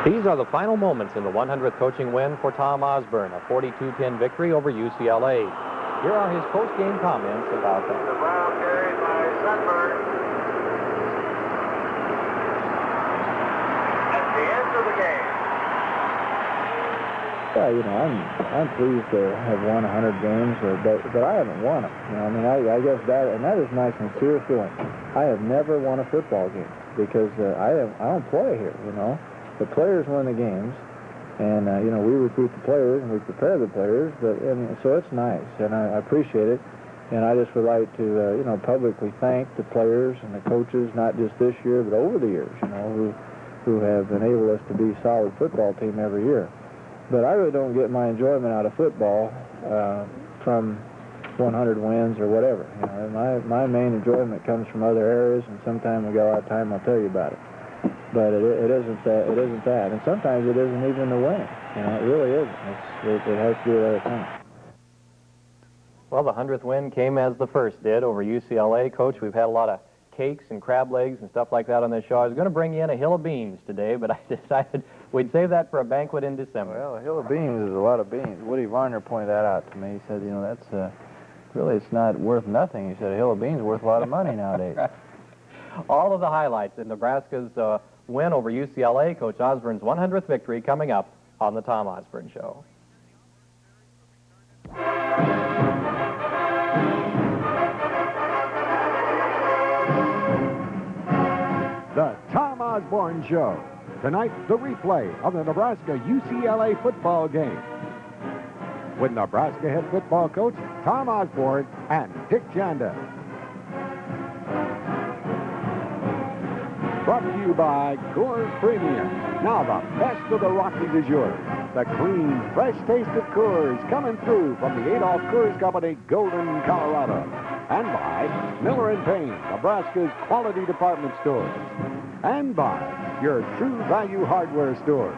These are the final moments in the 100th coaching win for Tom Osborne, a 42-pin victory over UCLA. Here are his post-game comments about that. The ball carried by Sunburn. At the end of the game. Yeah, you know, I'm pleased to have won 100 games, but I haven't won them. You know, I mean, I guess that is my sincere feeling. I have never won a football game because I don't play here. You know, the players win the games, and you know, we recruit the players and we prepare the players. But so it's nice, and I appreciate it. And I just would like to you know, publicly thank the players and the coaches, not just this year but over the years. You know, who have enabled us to be a solid football team every year. But I really don't get my enjoyment out of football from 100 wins or whatever. You know, my main enjoyment comes from other areas, and sometime we got a lot of time, I'll tell you about it. But it isn't that. It isn't that, and sometimes it isn't even the winning. You know, it really isn't. It has to do with other things. Well, the 100th win came as the first did over UCLA. Coach, we've had a lot of cakes and crab legs and stuff like that on this show. I was going to bring you in a hill of beans today, but I decided we'd save that for a banquet in December. Well, a hill of beans is a lot of beans. Woody Varner pointed that out to me. He said, you know, that's really, it's not worth nothing. He said a hill of beans is worth a lot of money nowadays. All of the highlights in Nebraska's win over UCLA, Coach Osborne's 100th victory, coming up on the Tom Osborne Show. The Tom Osborne Show. Tonight, the replay of the Nebraska-UCLA football game with Nebraska head football coach Tom Osborne and Dick Janda. Brought to you by Coors Premium. Now the best of the Rockies is yours. The clean, fresh taste of Coors coming through from the Adolph Coors Company, Golden, Colorado. And by Miller & Payne, Nebraska's quality department stores. And by your True Value Hardware stores.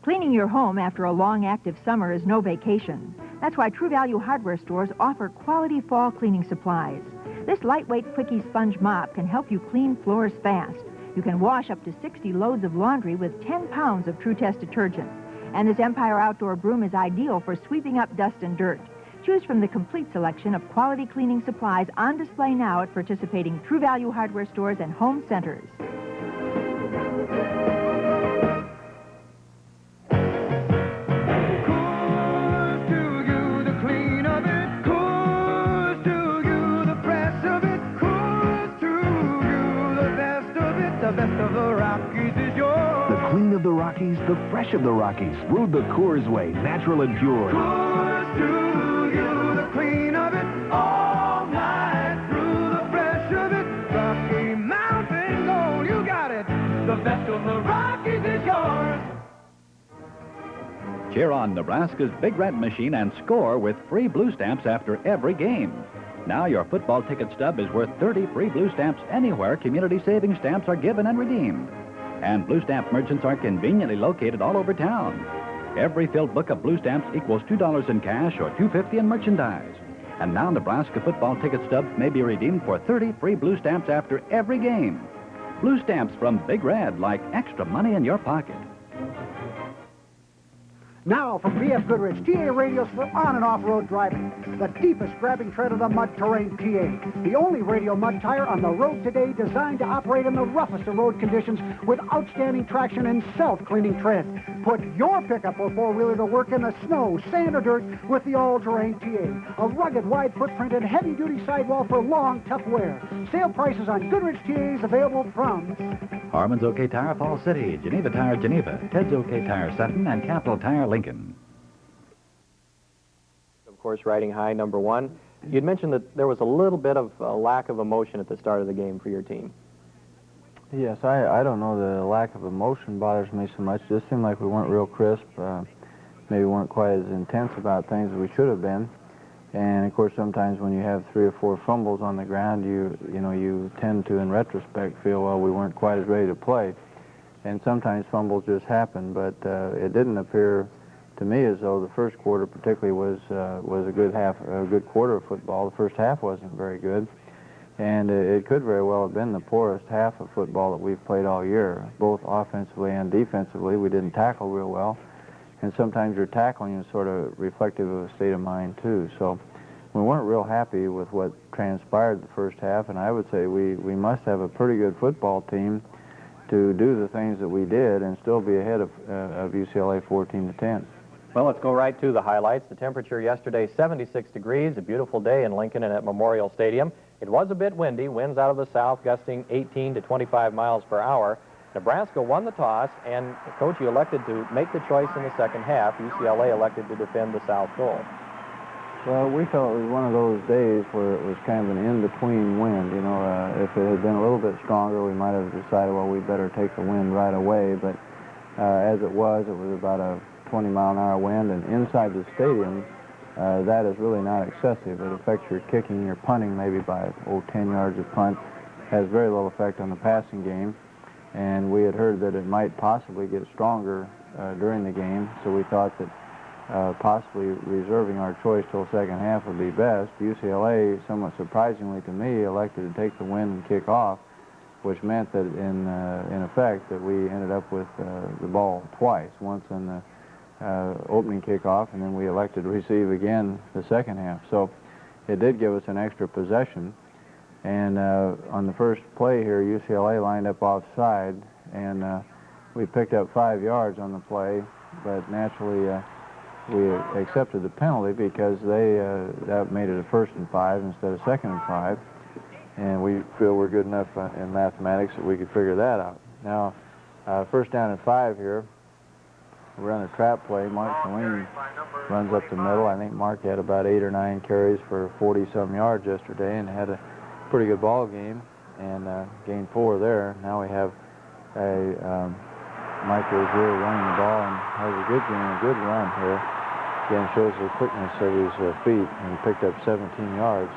Cleaning your home after a long, active summer is no vacation. That's why True Value Hardware stores offer quality fall cleaning supplies. This lightweight Quickie sponge mop can help you clean floors fast. You can wash up to 60 loads of laundry with 10 pounds of True Test detergent. And this Empire Outdoor Broom is ideal for sweeping up dust and dirt. Choose from the complete selection of quality cleaning supplies on display now at participating True Value Hardware stores and home centers. Of the Rockies, the fresh of the Rockies. Brewed the Coors way, natural and pure. Coors to you, the clean of it, all night through, the fresh of it. Rocky Mountain Gold, you got it. The best of the Rockies is yours. Cheer on Nebraska's Big Red Machine and score with free blue stamps after every game. Now your football ticket stub is worth 30 free blue stamps anywhere community savings stamps are given and redeemed. And Blue Stamp merchants are conveniently located all over town. Every filled book of blue stamps equals $2 in cash or $2.50 in merchandise. And now Nebraska football ticket stubs may be redeemed for 30 free blue stamps after every game. Blue stamps from Big Red, like extra money in your pocket. Now from B.F. Goodrich, TA radios for on and off-road driving. The deepest grabbing tread of the mud terrain, TA. The only radial mud tire on the road today designed to operate in the roughest of road conditions with outstanding traction and self-cleaning tread. Put your pickup or four-wheeler to work in the snow, sand, or dirt with the all-terrain TA. A rugged, wide footprint and heavy-duty sidewall for long, tough wear. Sale prices on Goodrich TAs available from Harmon's OK Tire, Fall City, Geneva Tire, Geneva, Ted's OK Tire, Sutton, and Capital Tire, Lincoln. Of course, riding high, number one. You'd mentioned that there was a little bit of a lack of emotion at the start of the game for your team. Yes, I don't know, the lack of emotion bothers me so much. It just seemed like we weren't real crisp. Maybe weren't quite as intense about things as we should have been. And of course, sometimes when you have 3 or 4 fumbles on the ground, you tend to, in retrospect, feel, well, we weren't quite as ready to play. And sometimes fumbles just happen, but it didn't appear to me as though the first quarter particularly was a good quarter of football. The first half wasn't very good. And it could very well have been the poorest half of football that we've played all year, both offensively and defensively. We didn't tackle real well. And sometimes your tackling is sort of reflective of a state of mind, too. So we weren't real happy with what transpired the first half, and I would say we must have a pretty good football team to do the things that we did and still be ahead of UCLA 14-10. Well, let's go right to the highlights. The temperature yesterday, 76 degrees, a beautiful day in Lincoln and at Memorial Stadium. It was a bit windy, winds out of the south gusting 18 to 25 miles per hour. Nebraska won the toss, and Coach, you elected to make the choice in the second half. UCLA elected to defend the south goal. Well, we felt it was one of those days where it was kind of an in-between wind. You know, if it had been a little bit stronger, we might have decided, well, we better take the wind right away. But as it was about a 20-mile-an-hour wind, and inside the stadium, that is really not excessive. It affects your kicking, your punting maybe by 10 yards of punt. Has very little effect on the passing game. And we had heard that it might possibly get stronger during the game, so we thought that possibly reserving our choice till second half would be best. UCLA, somewhat surprisingly to me, elected to take the win and kick off, which meant that in effect that we ended up with the ball twice, once in the opening kickoff, and then we elected to receive again the second half. So it did give us an extra possession. And on the first play here, UCLA lined up offside, and we picked up 5 yards on the play, but naturally we accepted the penalty because that made it a 1st and 5 instead of 2nd and 5, and we feel we're good enough in mathematics that we could figure that out. Now, 1st down and 5 here. We run a trap play. Mark Saline runs up the middle. I think Mark had about 8 or 9 carries for 40-some yards yesterday and had a pretty good ball game and gained 4 there. Now we have Mike Rozier running the ball and has a good game, a good run here. Again, shows the quickness of his feet, and he picked up 17 yards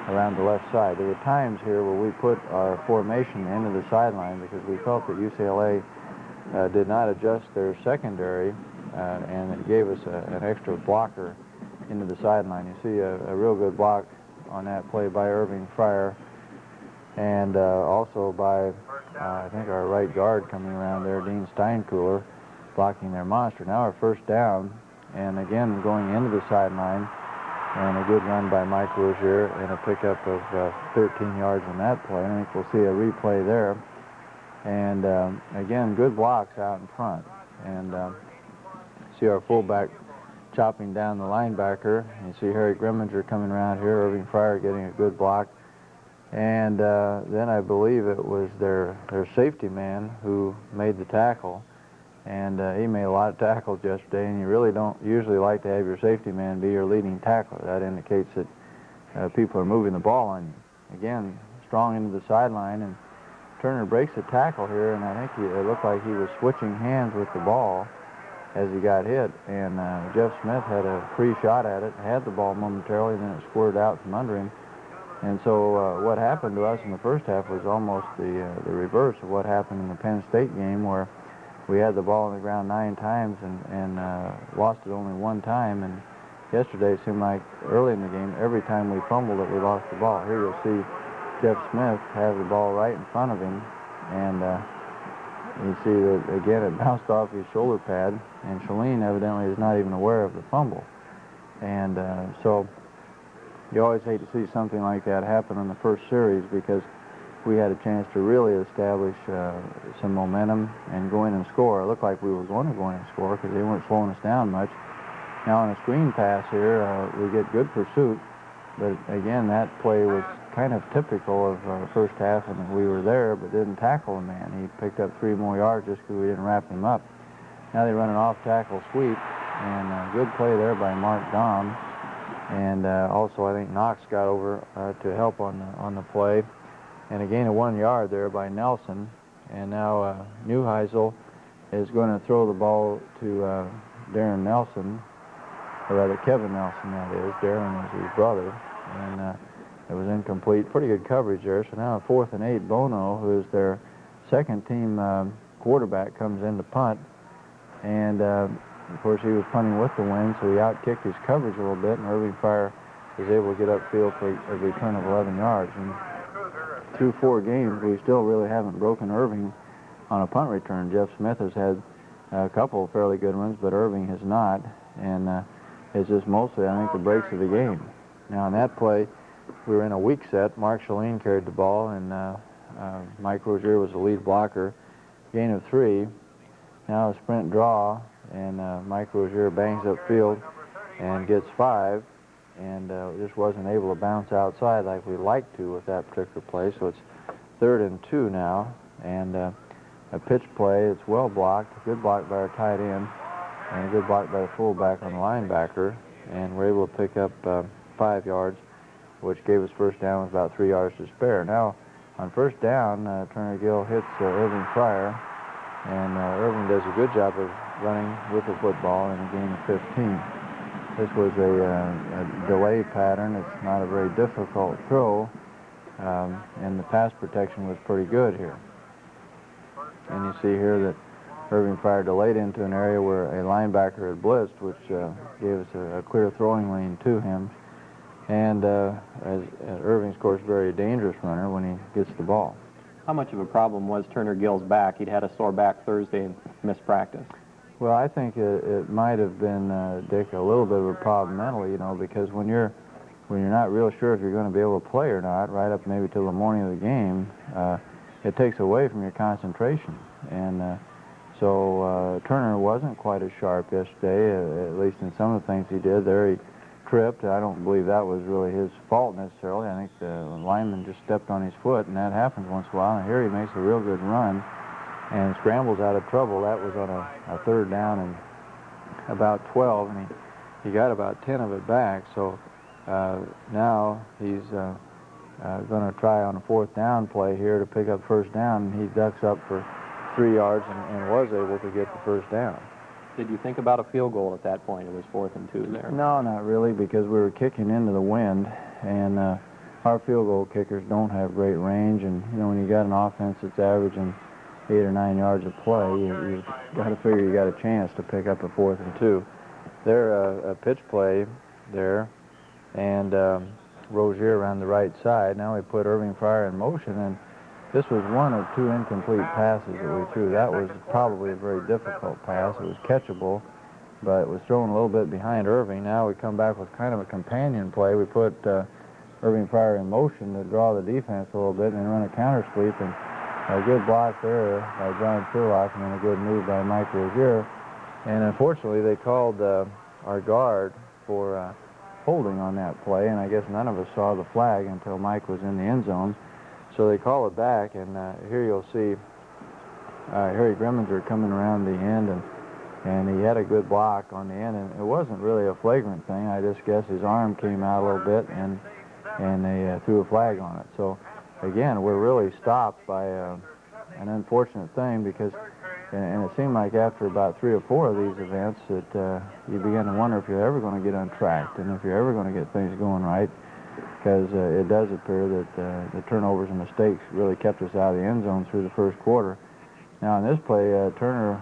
around the left side. There were times here where we put our formation into the sideline because we felt that UCLA did not adjust their secondary, and it gave us an extra blocker into the sideline. You see a real good block on that play by Irving Fryer, and also by, I think, our right guard coming around there, Dean Steinkühler, blocking their monster. Now our 1st down, and again going into the sideline, and a good run by Mike Rozier, and a pickup of 13 yards on that play. I think we'll see a replay there. And again, good blocks out in front. And see our fullback chopping down the linebacker. You see Harry Grimminger coming around here, Irving Fryer getting a good block. And then I believe it was their safety man who made the tackle. And he made a lot of tackles yesterday, and you really don't usually like to have your safety man be your leading tackler. That indicates that people are moving the ball on you. Again, strong into the sideline, and Turner breaks a tackle here, and I think it looked like he was switching hands with the ball as he got hit, and Jeff Smith had a free shot at it, had the ball momentarily, and then it squirted out from under him. And so what happened to us in the first half was almost the reverse of what happened in the Penn State game, where we had the ball on the ground 9 times and lost it only 1 time. And yesterday it seemed like early in the game, every time we fumbled it, we lost the ball. Here you'll see Jeff Smith has the ball right in front of him, and you see that, again, it bounced off his shoulder pad, and Saline evidently is not even aware of the fumble. And so you always hate to see something like that happen in the first series, because we had a chance to really establish some momentum and go in and score. It looked like we were going to go in and score because they weren't slowing us down much. Now on a screen pass here, we get good pursuit, but again, that play was kind of typical of our first half, and we were there but didn't tackle the man. He picked up 3 more yards just because we didn't wrap him up. Now they run an off-tackle sweep, and a good play there by Mark Dahm. And also I think Knox got over to help on the play. And a gain of 1 yard there by Nelson. And now Neuheisel is going to throw the ball to Darren Nelson, or rather Kevin Nelson, that is. Darren is his brother. And it was incomplete. Pretty good coverage there. So now 4th and 8, Bono, who is their second-team quarterback, comes in to punt. And, of course, he was punting with the wind, so he outkicked his coverage a little bit, and Irving Fryer was able to get upfield for a return of 11 yards. And through 4 games, we still really haven't broken Irving on a punt return. Jeff Smith has had a couple of fairly good ones, but Irving has not, and it's just mostly, I think, the breaks of the game. Now, in that play, we were in a weak set. Mark Shalene carried the ball, and Mike Rozier was the lead blocker. Gain of 3. Now a sprint draw, and Mike Rozier bangs upfield and gets 5, and just wasn't able to bounce outside like we like to with that particular play. So it's 3rd and 2 now, and a pitch play. It's well blocked, a good block by our tight end, and a good block by the fullback on the linebacker, and we're able to pick up 5 yards, which gave us first down with about 3 yards to spare. Now, on first down, Turner Gill hits Irving Fryer, and Irving does a good job of running with the football in a gain of 15. This was a delay pattern. It's not a very difficult throw, and the pass protection was pretty good here. And you see here that Irving Fryer delayed into an area where a linebacker had blitzed, which gave us a clear throwing lane to him. And as Irving's, of course, very dangerous runner when he gets the ball. How much of a problem was Turner Gill's back? He'd had a sore back Thursday and missed practice. Well, I think it might have been, Dick, a little bit of a problem mentally, you know, because when you're not real sure if you're going to be able to play or not, right up maybe till the morning of the game, it takes away from your concentration. And so Turner wasn't quite as sharp yesterday, at least in some of the things he did. There he tripped. I don't believe that was really his fault necessarily. I think the lineman just stepped on his foot, and that happens once in a while. And here he makes a real good run and scrambles out of trouble. That was on a 3rd down and about 12, and he got about 10 of it back. So now he's going to try on a 4th down play here to pick up first down, and he ducks up for 3 yards and was able to get the first down. Did you think about a field goal at that point? It was 4th and 2 there. No, not really, because we were kicking into the wind, and our field goal kickers don't have great range, and you know, when you got an offense that's averaging 8 or 9 yards of play, you've got to figure you got a chance to pick up a 4th and 2. They're a pitch play there, and Rozier around the right side. Now we put Irving Fryer in motion, and this was 1 of 2 incomplete passes that we threw. That was probably a very difficult pass. It was catchable, but it was thrown a little bit behind Irving. Now we come back with kind of a companion play. We put Irving Fryer in motion to draw the defense a little bit and then run a counter sweep, and a good block there by John Sherlock, and then a good move by Mike Rozier. And unfortunately, they called our guard for holding on that play, and I guess none of us saw the flag until Mike was in the end zone. So they call it back, and here you'll see Harry Grimminger coming around the end, and he had a good block on the end, and it wasn't really a flagrant thing. I just guess his arm came out a little bit, and they threw a flag on it. So again, we're really stopped by an unfortunate thing, because, and it seemed like after about 3 or 4 of these events that you begin to wonder if you're ever going to get untracked and if you're ever going to get things going right, because it does appear that the turnovers and mistakes really kept us out of the end zone through the first quarter. Now in this play, Turner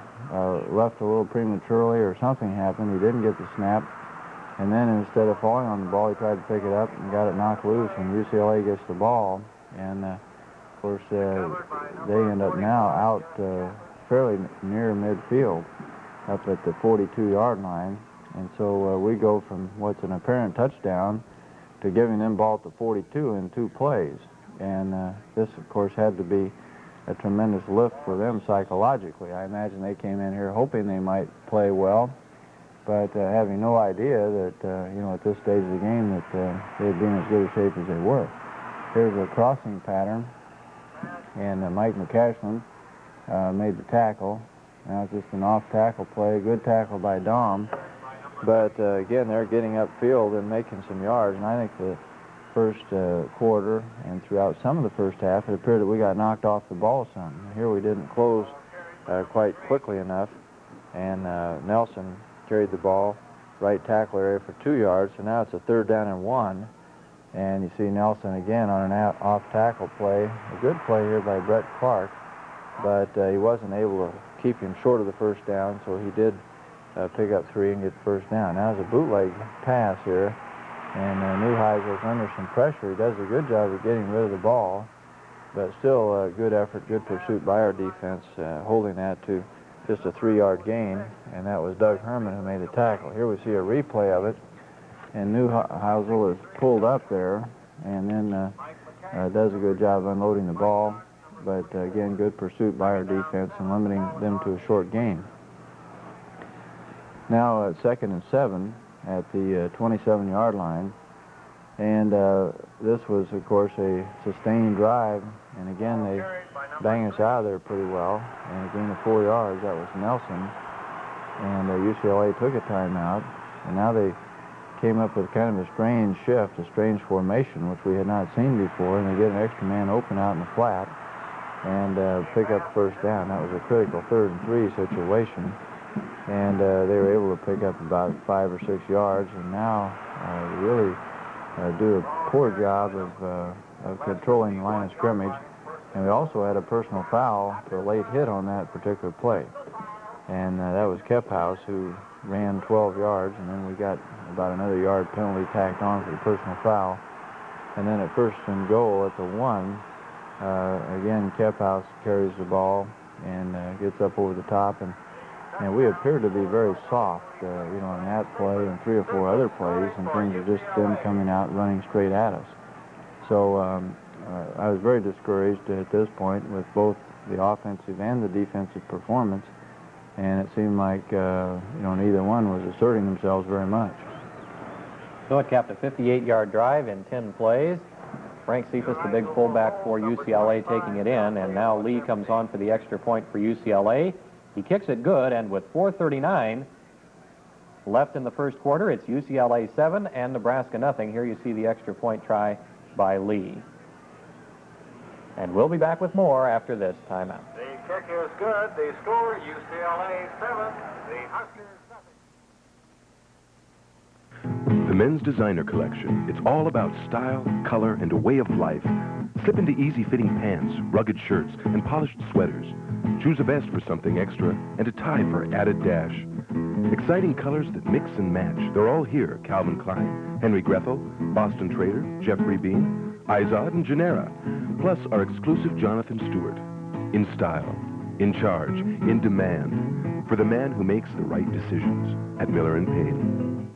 left a little prematurely, or something happened. He didn't get the snap, and then instead of falling on the ball, he tried to pick it up and got it knocked loose, and UCLA gets the ball. And of course, they end up now out fairly near midfield, up at the 42-yard line. And so we go from what's an apparent touchdown to giving them ball at the 42 in 2 plays. And this, of course, had to be a tremendous lift for them psychologically. I imagine they came in here hoping they might play well, but having no idea that, you know, at this stage of the game that they'd be in as good a shape as they were. Here's a crossing pattern, and Mike McCashlin made the tackle. Now it's just an off-tackle play, good tackle by Dom. But again, they're getting upfield and making some yards, and I think the first quarter and throughout some of the first half, it appeared that we got knocked off the ball some. Here we didn't close quite quickly enough, and Nelson carried the ball right tackle area for 2 yards, so now it's a 3rd down and 1. And you see Nelson again on an off-tackle play. A good play here by Brett Clark, but he wasn't able to keep him short of the first down, so he did pick up 3 and get the first down. Now it's a bootleg pass here, and Neuheiser's under some pressure. He does a good job of getting rid of the ball, But still a good effort, good pursuit by our defense, holding that to just a 3-yard gain, and that was Doug Herman who made the tackle. Here we see a replay of it, and Neuhausel is pulled up there, and then does a good job unloading the ball. But again, good pursuit by our defense and limiting them to a short gain. Now 2nd and 7 at the 27-yard line, and this was, of course, a sustained drive, and again they bang us out of there pretty well, and a gain of 4 yards. That was Nelson, and UCLA took a timeout, and now they came up with kind of a strange shift, a strange formation, which we had not seen before, and they get an extra man open out in the flat and pick up first down. That was a critical 3rd and 3 situation, and they were able to pick up about 5 or 6 yards, and now really do a poor job of controlling the line of scrimmage. And we also had a personal foul for a late hit on that particular play, and that was Kephouse, who ran 12 yards, and then we got about another yard penalty tacked on for the personal foul. And then at 1st and goal at the 1, again Kephouse carries the ball and gets up over the top, and we appeared to be very soft, you know, on that play and 3 or 4 other plays, and things are just them coming out running straight at us. So I was very discouraged at this point with both the offensive and the defensive performance, and it seemed like you know, neither one was asserting themselves very much. So it capped a 58-yard drive in 10 plays. Frank Cephas, the big fullback for UCLA, taking it in, and now Lee comes on for the extra point for UCLA. He kicks it good, and with 4:39 left in the first quarter, it's UCLA 7 and Nebraska nothing. Here you see the extra point try by Lee. And we'll be back with more after this timeout. The kick is good. The score, UCLA 7, the Huskers nothing. The men's designer collection. It's all about style, color, and a way of life. Slip into easy-fitting pants, rugged shirts, and polished sweaters. Choose a vest for something extra and a tie for added dash. Exciting colors that mix and match. They're all here. Calvin Klein, Henry Grethel, Boston Trader, Jeffrey Bean, Izod, and Genera. Plus our exclusive Jonathan Stewart. In style, in charge, in demand. For the man who makes the right decisions at Miller & Payne.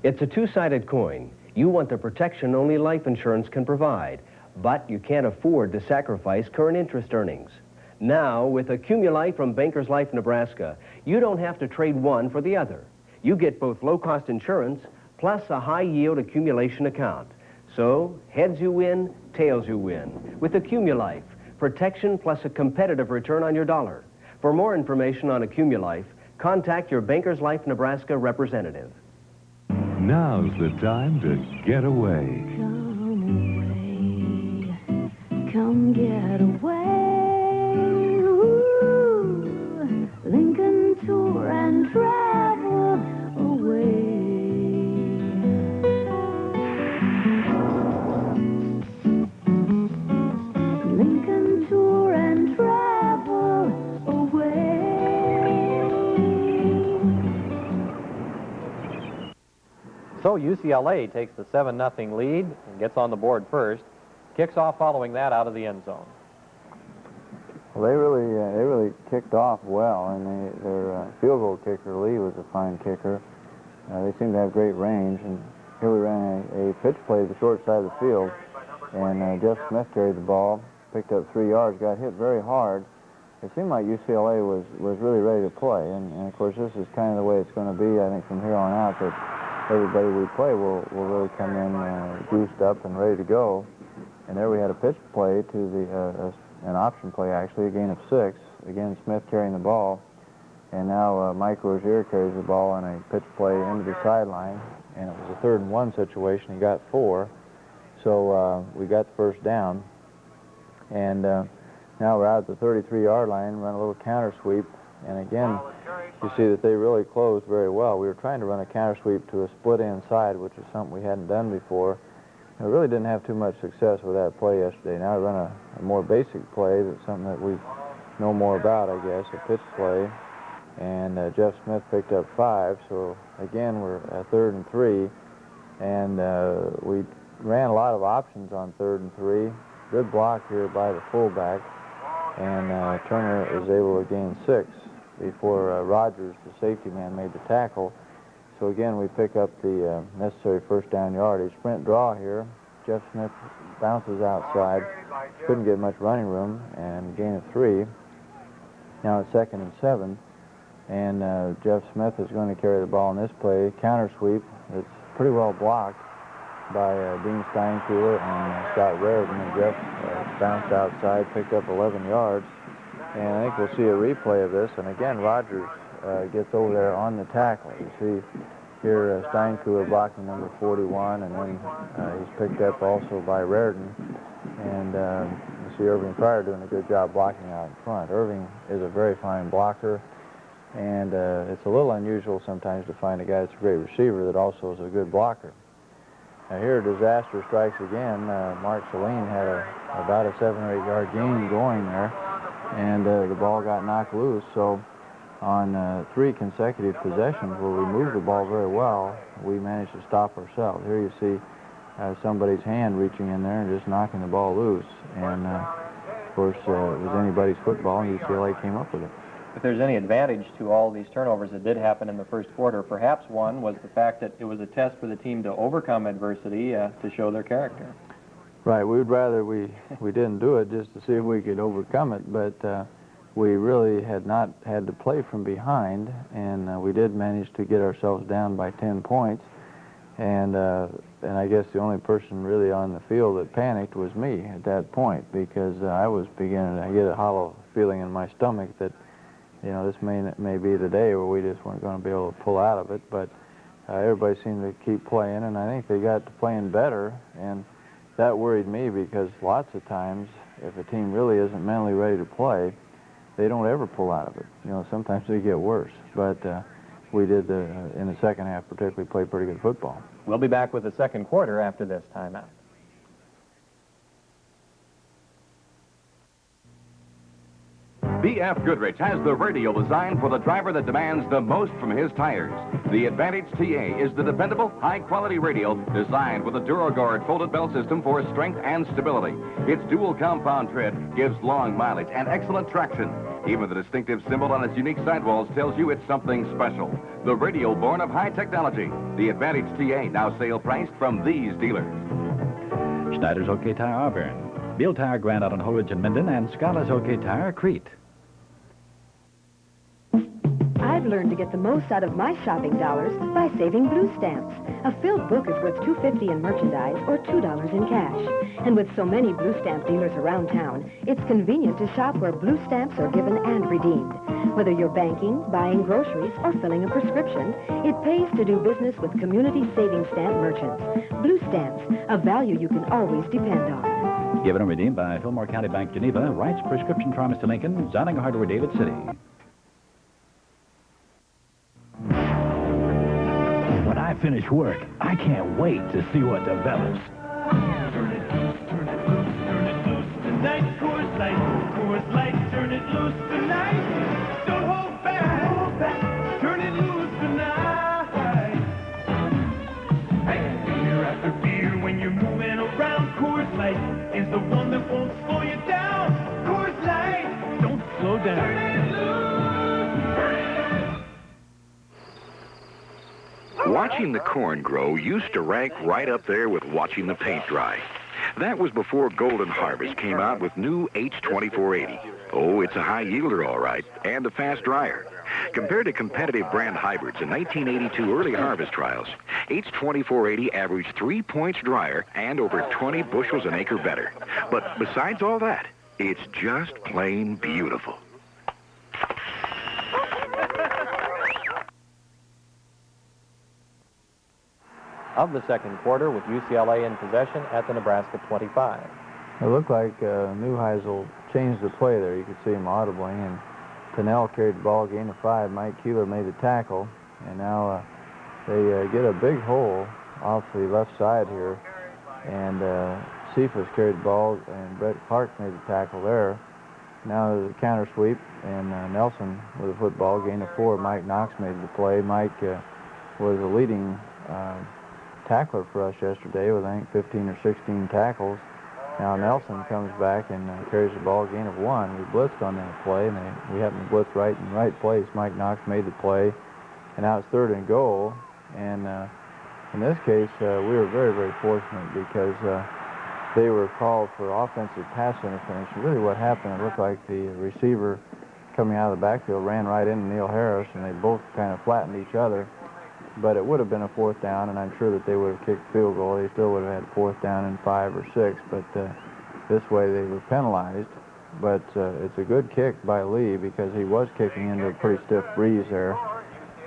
It's a two-sided coin. You want the protection only life insurance can provide, but you can't afford to sacrifice current interest earnings. Now, with Accumulite from Bankers Life Nebraska, you don't have to trade one for the other. You get both low-cost insurance plus a high-yield accumulation account. So, heads you win, tails you win. With Accumulite, protection plus a competitive return on your dollar. For more information on Accumulite, contact your Bankers Life Nebraska representative. Now's the time to get away. Come get away. Ooh, Lincoln Tour and Travel away. Lincoln Tour and Travel away. So UCLA takes the 7-0 lead and gets on the board first. Kicks off following that out of the end zone. Well, they really kicked off well, and their field goal kicker, Lee, was a fine kicker. They seemed to have great range, and here we ran a pitch play to the short side of the field, and Jeff Smith carried the ball, picked up 3 yards, got hit very hard. It seemed like UCLA was really ready to play, and of course this is kind of the way it's going to be, I think, from here on out, that everybody we play will really come in juiced up and ready to go. And there we had a pitch play to an option play, actually, a gain of 6. Again, Smith carrying the ball. And now Mike Rozier carries the ball on a pitch play into the sideline. And it was a 3rd and 1 situation. He got 4. So we got the first down. And now we're out at the 33-yard line, run a little counter sweep. And again, you see that they really closed very well. We were trying to run a counter sweep to a split inside, which is something we hadn't done before. We really didn't have too much success with that play yesterday. Now we run a more basic play, that's something that we know more about, I guess, a pitch play. And Jeff Smith picked up 5, so again we're at 3rd and 3. And we ran a lot of options on 3rd and 3. good block here by the fullback, and Turner is able to gain 6 before Rogers, the safety man, made the tackle. So again, we pick up the necessary first down yardage. Sprint draw here. Jeff Smith bounces outside. Couldn't get much running room, and gain of 3. Now it's 2nd and 7, and Jeff Smith is going to carry the ball in this play. Counter sweep. It's pretty well blocked by Dean Steinkuhler and Scott Raritan, and Jeff bounced outside, picked up 11 yards. And I think we'll see a replay of this. And again, Rogers gets over there on the tackle. You see here Steinkuhler blocking number 41, and then he's picked up also by Raritan. And you see Irving Pryor doing a good job blocking out in front. Irving is a very fine blocker, and it's a little unusual sometimes to find a guy that's a great receiver that also is a good blocker. Now here, a disaster strikes again. Mark Saline had about a 7 or 8 yard gain going there, and the ball got knocked loose. So on 3 consecutive possessions where we moved the ball very well, we managed to stop ourselves. Here you see somebody's hand reaching in there and just knocking the ball loose. And of course, it was anybody's football, and UCLA came up with it. If there's any advantage to all these turnovers that did happen in the first quarter, perhaps one was the fact that it was a test for the team to overcome adversity to show their character. Right. We'd rather we didn't do it just to see if we could overcome it, but we really had not had to play from behind, and we did manage to get ourselves down by 10 points. And I guess the only person really on the field that panicked was me at that point, because I was beginning to get a hollow feeling in my stomach that, you know, this may be the day where we just weren't going to be able to pull out of it. But everybody seemed to keep playing, and I think they got to playing better, and that worried me because lots of times if a team really isn't mentally ready to play, they don't ever pull out of it. You know, sometimes they get worse. But we did, in the second half particularly, play pretty good football. We'll be back with the second quarter after this timeout. B.F. Goodrich has the radial designed for the driver that demands the most from his tires. The Advantage TA is the dependable, high-quality radial designed with a DuraGuard folded belt system for strength and stability. Its dual compound tread gives long mileage and excellent traction. Even the distinctive symbol on its unique sidewalls tells you it's something special. The radial born of high technology. The Advantage TA, now sale priced from these dealers. Schneider's OK Tire Auburn, Beal Tire Grand Island Holdridge and Minden, and Scala's OK Tire Crete. I've learned to get the most out of my shopping dollars by saving Blue Stamps. A filled book is worth $2.50 in merchandise or $2 in cash. And with so many Blue Stamp dealers around town, it's convenient to shop where Blue Stamps are given and redeemed. Whether you're banking, buying groceries, or filling a prescription, it pays to do business with Community Savings Stamp merchants. Blue Stamps, a value you can always depend on. Given and redeemed by Fillmore County Bank, Geneva, Wright's Prescription Pharmacy, Lincoln, Zining Hardware, David City. When I finish work, I can't wait to see what develops. Turn it loose tonight. Coors Light, turn it loose tonight. Don't hold back, turn it loose tonight. Hey, beer after beer when you're moving around. Coors Light is the one that won't slow you down. Coors Light, don't slow down. Turn it loose, turn it loose. Watching the corn grow used to rank right up there with watching the paint dry. That was before Golden Harvest came out with new H2480. Oh, it's a high yielder, all right, and a fast dryer. Compared to competitive brand hybrids in 1982 early harvest trials, H2480 averaged 3 points drier and over 20 bushels an acre better. But besides all that, it's just plain beautiful. Of the second quarter with UCLA in possession at the Nebraska 25. It looked like Neuheisel changed the play there. You could see him audibly, and Pennell carried the ball, gain of 5. Mike Keeler made the tackle, and now they get a big hole off the left side here, and Cephas carried the ball, and Brett Clark made the tackle there. Now there's a counter sweep, and Nelson with the football, gain of 4. Mike Knox made the play. Mike was a leading tackler for us yesterday with, I think, 15 or 16 tackles. Now Nelson comes back and carries the ball, gain of 1. We blitzed on that play, and we happened to blitz right in the right place. Mike Knox made the play, and now it's 3rd and goal. And in this case, we were very, very fortunate because they were called for offensive pass interference. Really what happened, it looked like the receiver coming out of the backfield ran right into Neil Harris, and they both kind of flattened each other. But it would have been a 4th down, and I'm sure that they would have kicked field goal. They still would have had 4th down and 5 or 6, but this way they were penalized. But it's a good kick by Lee because he was kicking into a pretty stiff breeze there.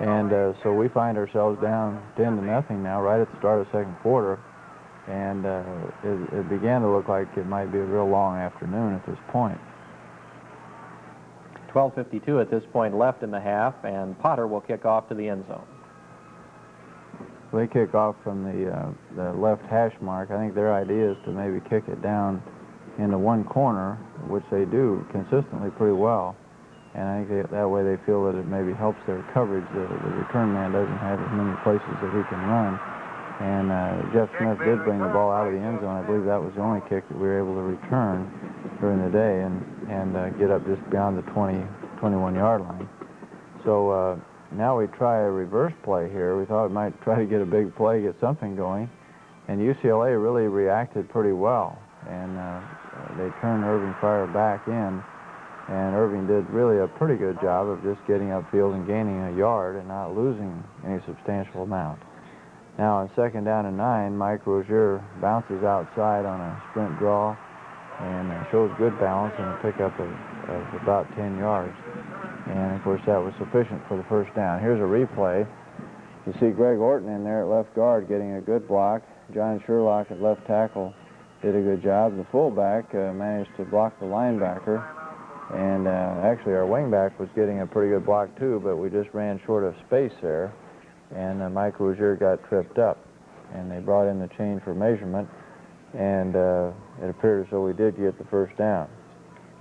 And so we find ourselves down 10-0 now right at the start of the 2nd quarter. And it began to look like it might be a real long afternoon at this point. 12:52 at this point left in the half, and Potter will kick off to the end zone. They kick off from the left hash mark. I think their idea is to maybe kick it down into one corner, which they do consistently pretty well. And I think that way they feel that it maybe helps their coverage. The return man doesn't have as many places that he can run. And Jeff Smith did bring the ball out of the end zone. I believe that was the only kick that we were able to return during the day and get up just beyond the 21-yard line. So now we try a reverse play here. We thought we might try to get a big play, get something going. And UCLA really reacted pretty well. And they turned Irving Fryer back in. And Irving did really a pretty good job of just getting upfield and gaining a yard and not losing any substantial amount. Now on 2nd down and 9, Mike Rozier bounces outside on a sprint draw and shows good balance and a pickup of about 10 yards. And of course that was sufficient for the 1st down. Here's a replay. You see Greg Orton in there at left guard getting a good block. John Sherlock at left tackle did a good job. The fullback managed to block the linebacker. And actually our wingback was getting a pretty good block too, but we just ran short of space there. And Mike Rozier got tripped up. And they brought in the chain for measurement. And it appeared as though we did get the 1st down.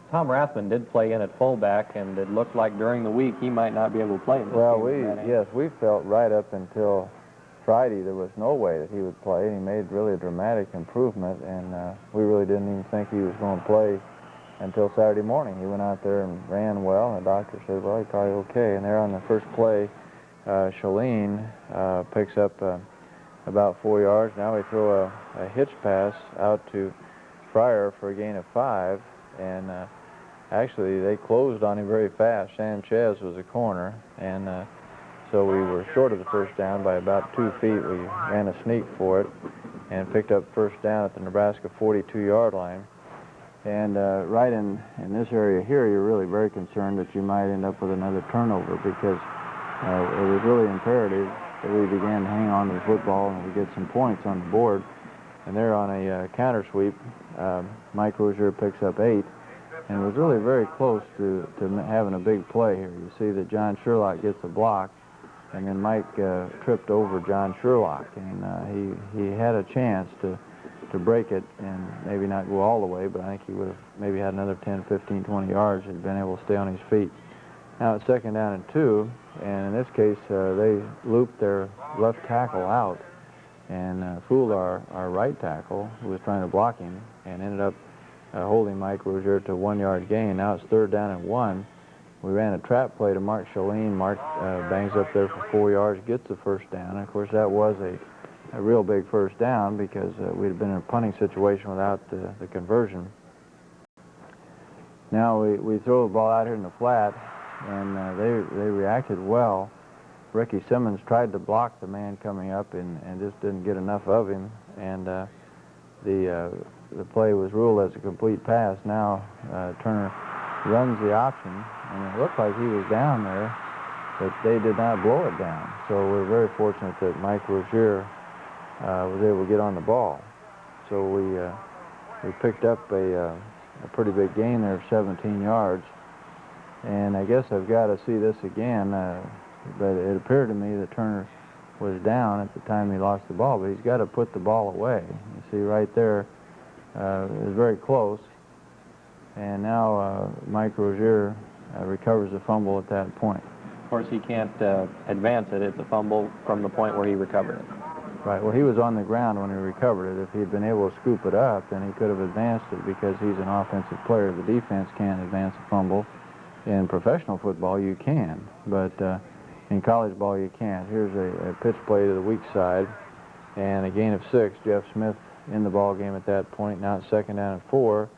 Tom Rathman did play in at fullback, and it looked like during the week he might not be able to play in this game. We felt right up until Friday there was no way that he would play. He made really a dramatic improvement, and we really didn't even think he was going to play until Saturday morning. He went out there and ran well, and the doctor said, well, he's probably okay. And there on the first play, Shalene picks up about 4 yards. Now we throw a hitch pass out to Fryer for a gain of 5, and actually they closed on him very fast. Sanchez was a corner, and so we were short of the 1st down by about 2 feet. We ran a sneak for it and picked up 1st down at the Nebraska 42-yard line. And right in this area here, you're really very concerned that you might end up with another turnover because it was really imperative that we began to hang on to the football and we get some points on the board. And there on a counter sweep, Mike Rozier picks up 8, and it was really very close to having a big play here. You see that John Sherlock gets a block, and then Mike tripped over John Sherlock, and he had a chance to break it and maybe not go all the way, but I think he would have maybe had another 10, 15, 20 yards and been able to stay on his feet. Now it's 2nd down and 2, and in this case they looped their left tackle out and fooled our right tackle who was trying to block him and ended up holding Mike Rozier to a 1-yard gain. Now it's 3rd down and 1. We ran a trap play to Mark Shalene. Mark bangs up there for 4 yards, gets the 1st down. And of course that was a real big 1st down because we'd been in a punting situation without the conversion. Now we throw the ball out here in the flat, and they reacted well. Ricky Simmons tried to block the man coming up and just didn't get enough of him, and the play was ruled as a complete pass. Now Turner runs the option, and it looked like he was down there, but they did not blow it down. So we're very fortunate that Mike Rozier was able to get on the ball. So we picked up a pretty big gain there of 17 yards. And I guess I've got to see this again, but it appeared to me that Turner was down at the time he lost the ball, but he's got to put the ball away. You see right there, it was very close. And now Mike Rozier recovers the fumble at that point. Of course, he can't advance it. It's a fumble from the point where he recovered it. Right. Well, he was on the ground when he recovered it. If he'd been able to scoop it up, then he could have advanced it because he's an offensive player. The defense can't advance a fumble. In professional football, you can, but in college ball, you can't. Here's a pitch play to the weak side, and a gain of 6. Jeff Smith in the ball game at that point. Now it's 2nd down and 4,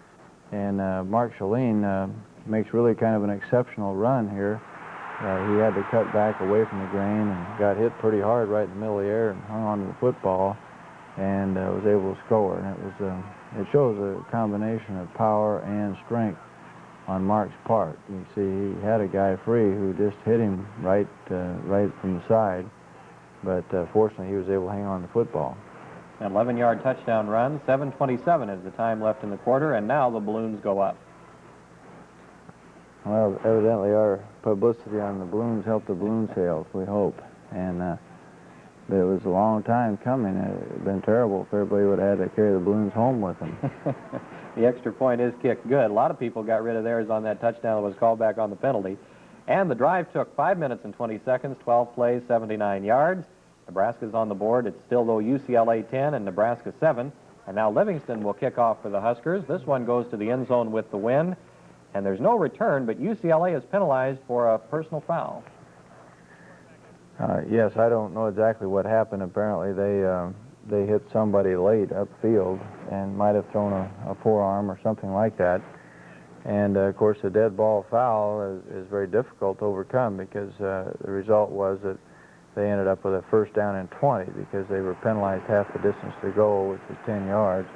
and Mark Shalene makes really kind of an exceptional run here. He had to cut back away from the grain and got hit pretty hard right in the middle of the air and hung on to the football and was able to score. And it shows a combination of power and strength on Mark's part. You see, he had a guy free who just hit him right from the side, but fortunately he was able to hang on to the football. An 11-yard touchdown run. 7:27 is the time left in the quarter, and now the balloons go up. Well, evidently our publicity on the balloons helped the balloon sales, we hope. And but it was a long time coming. It would have been terrible if everybody would have had to carry the balloons home with them. The extra point is kicked good. A lot of people got rid of theirs on that touchdown that was called back on the penalty. And the drive took 5 minutes and 20 seconds, 12 plays, 79 yards. Nebraska's on the board. It's still, though, UCLA 10 and Nebraska 7. And now Livingston will kick off for the Huskers. This one goes to the end zone with the win. And there's no return, but UCLA is penalized for a personal foul. Yes, I don't know exactly what happened. Apparently they hit somebody late upfield and might have thrown a forearm or something like that. And, of course, a dead ball foul is very difficult to overcome because the result was that they ended up with a 1st down and 20 because they were penalized half the distance to go, which was 10 yards.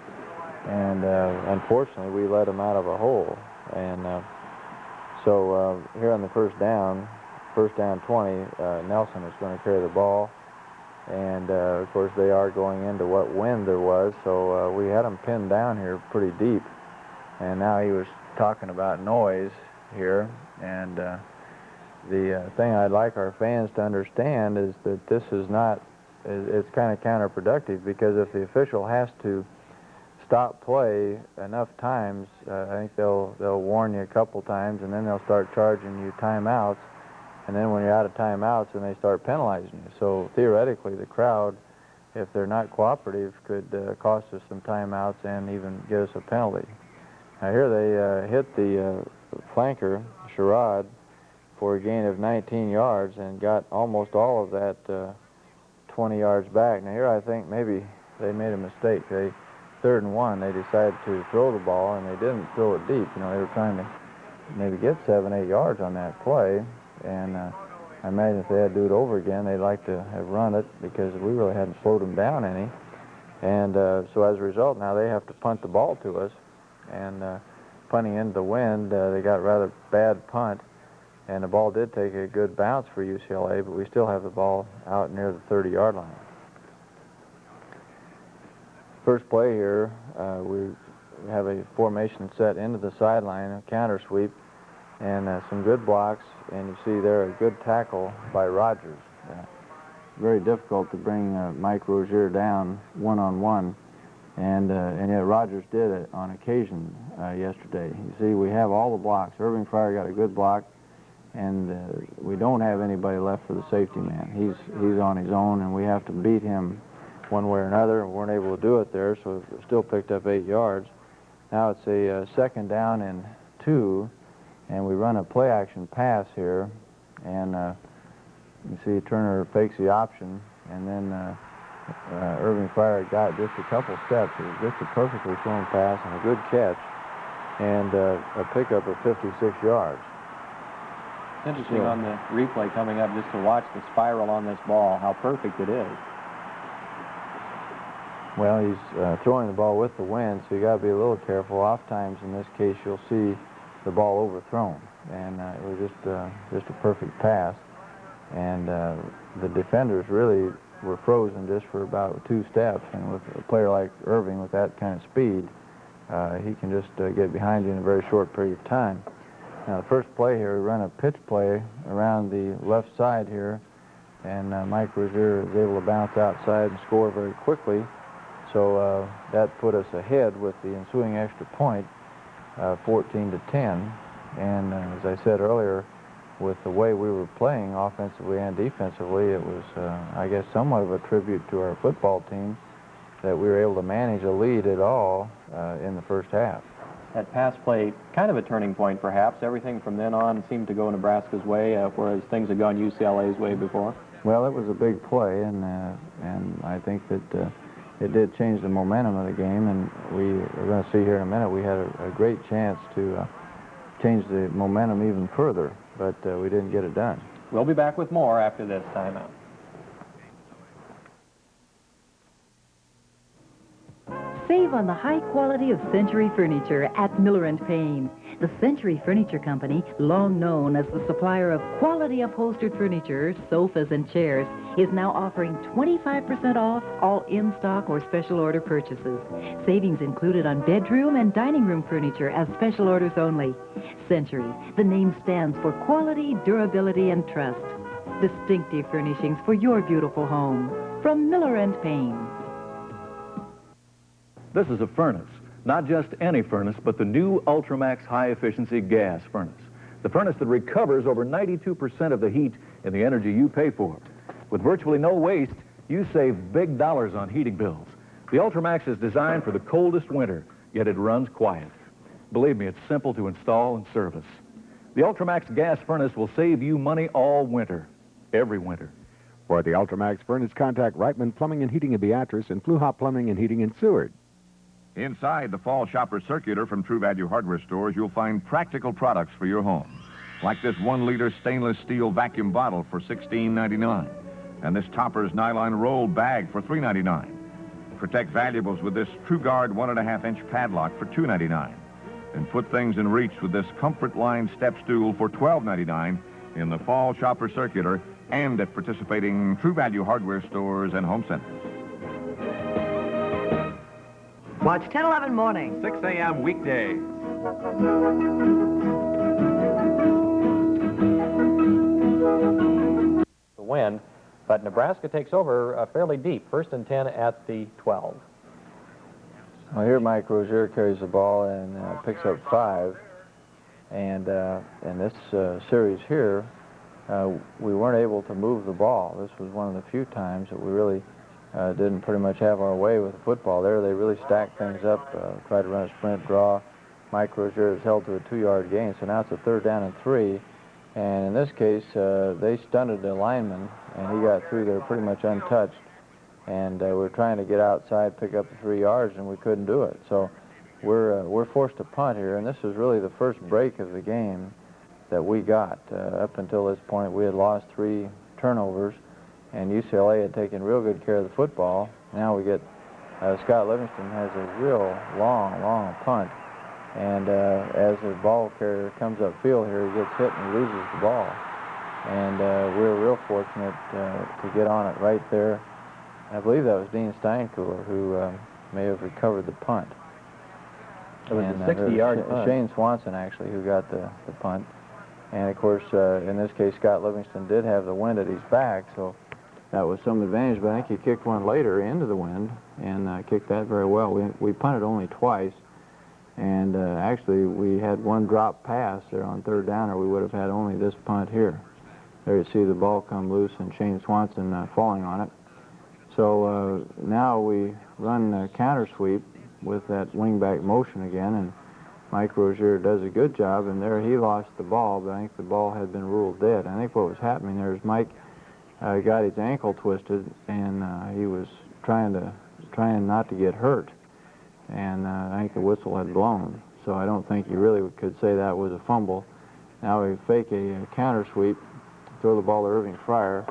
And unfortunately, we let them out of a hole. And so here on the 1st down 20, Nelson is going to carry the ball. And, of course, they are going into what wind there was, so we had him pinned down here pretty deep. And now he was talking about noise here. And the thing I'd like our fans to understand is that this is not, it's kind of counterproductive because if the official has to stop play enough times, I think they'll warn you a couple times, and then they'll start charging you timeouts. And then when you're out of timeouts, then they start penalizing you. So theoretically, the crowd, if they're not cooperative, could cost us some timeouts and even get us a penalty. Now here they hit the flanker, Sherrod, for a gain of 19 yards and got almost all of that 20 yards back. Now here I think maybe they made a mistake. 3rd and 1, they decided to throw the ball, and they didn't throw it deep. You know, they were trying to maybe get 7, 8 yards on that play. And I imagine if they had to do it over again, they'd like to have run it because we really hadn't slowed them down any. And so as a result, now they have to punt the ball to us. And punting into the wind, they got a rather bad punt. And the ball did take a good bounce for UCLA, but we still have the ball out near the 30-yard line. First play here, we have a formation set into the sideline, a counter sweep, and some good blocks, and you see there a good tackle by Rogers. Very difficult to bring Mike Rozier down one-on-one, and yet Rogers did it on occasion yesterday. You see, we have all the blocks. Irving Fryer got a good block, and we don't have anybody left for the safety man. He's on his own, and we have to beat him one way or another, and we weren't able to do it there, so we still picked up 8 yards. Now it's a 2nd down and 2, and we run a play-action pass here, and you see Turner fakes the option, and then Irving Fryer got just a couple steps. It was just a perfectly thrown pass and a good catch, and a pickup of 56 yards. It's interesting on the replay coming up just to watch the spiral on this ball, how perfect it is. Well, he's throwing the ball with the wind, so you got to be a little careful. Oftentimes, in this case, you'll see the ball overthrown, and it was just a perfect pass. And the defenders really were frozen just for about 2 steps. And with a player like Irving with that kind of speed, he can just get behind you in a very short period of time. Now, the first play here, we run a pitch play around the left side here, and Mike Rozier is able to bounce outside and score very quickly. So that put us ahead with the ensuing extra point, 14-10. And as I said earlier, with the way we were playing offensively and defensively, it was, I guess, somewhat of a tribute to our football team that we were able to manage a lead at all in the first half. That pass play, kind of a turning point, perhaps. Everything from then on seemed to go Nebraska's way, whereas things had gone UCLA's way before. Well, it was a big play, and I think that it did change the momentum of the game, and we're going to see here in a minute we had a great chance to change the momentum even further, but we didn't get it done. We'll be back with more after this timeout. Save on the high quality of Century Furniture at Miller & Payne. The Century Furniture Company, long known as the supplier of quality upholstered furniture, sofas, and chairs, is now offering 25% off all in-stock or special order purchases. Savings included on bedroom and dining room furniture as special orders only. Century, the name stands for quality, durability, and trust. Distinctive furnishings for your beautiful home. From Miller & Payne. This is a furnace, not just any furnace, but the new Ultramax high-efficiency gas furnace. The furnace that recovers over 92% of the heat and the energy you pay for. With virtually no waste, you save big dollars on heating bills. The Ultramax is designed for the coldest winter, yet it runs quiet. Believe me, it's simple to install and service. The Ultramax gas furnace will save you money all winter, every winter. For the Ultramax furnace, contact Reitman Plumbing and Heating in Beatrice and Fluhop Plumbing and Heating in Seward. Inside the Fall Shopper Circular from True Value Hardware stores, you'll find practical products for your home. Like this 1-liter stainless steel vacuum bottle for $16.99. And this Topper's nylon roll bag for $3.99. Protect valuables with this TrueGuard 1.5-inch padlock for $2.99. And put things in reach with this Comfort Line step stool for $12.99 in the Fall Shopper Circular and at participating True Value Hardware stores and home centers. Watch 10-11 morning. 6 a.m. weekdays. The win, but Nebraska takes over fairly deep, 1st and 10 at the 12. Well, here Mike Rozier carries the ball and picks up 5. And in this series here, we weren't able to move the ball. This was one of the few times that we really didn't pretty much have our way with the football there. They really stacked things up, tried to run a sprint draw. Mike Rozier is held to a 2-yard gain, so now it's a 3rd down and 3. And in this case, they stunted the lineman, and he got through there pretty much untouched. And we're trying to get outside, pick up the 3 yards, and we couldn't do it. So we're forced to punt here, and this is really the first break of the game that we got. Up until this point, we had lost 3 turnovers, and UCLA had taken real good care of the football. Now we get Scott Livingston has a real long punt, and as the ball carrier comes upfield here, he gets hit and he loses the ball. And we're real fortunate to get on it right there. I believe that was Dean Steinkühler who may have recovered the punt. It was a 60-yard punt. Shane Swanson, actually, who got the punt. And, of course, in this case, Scott Livingston did have the wind at his back, so that was some advantage. But I think he kicked one later into the wind and kicked that very well. We punted only twice, and actually we had one drop pass there on 3rd down, or we would have had only this punt here. There you see the ball come loose and Shane Swanson falling on it. So now we run a counter sweep with that wingback motion again, and Mike Rozier does a good job, and there he lost the ball, but I think the ball had been ruled dead. I think what was happening there is Mike got his ankle twisted, and he was trying not to get hurt, and I think the whistle had blown. So I don't think you really could say that was a fumble. Now we fake a counter sweep, throw the ball to Irving Fryer,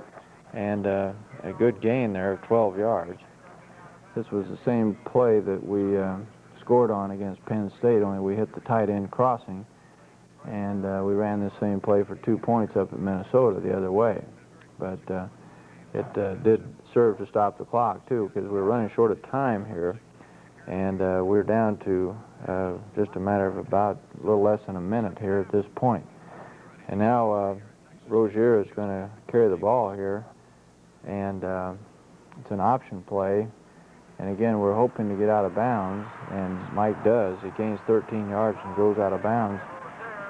and a good gain there of 12 yards. This was the same play that we scored on against Penn State, only we hit the tight end crossing, and we ran the same play for 2 points up at Minnesota the other way. But it did serve to stop the clock, too, because we're running short of time here, and we're down to just a matter of about a little less than a minute here at this point. And now Rozier is going to carry the ball here, and it's an option play. And again, we're hoping to get out of bounds, and Mike does. He gains 13 yards and goes out of bounds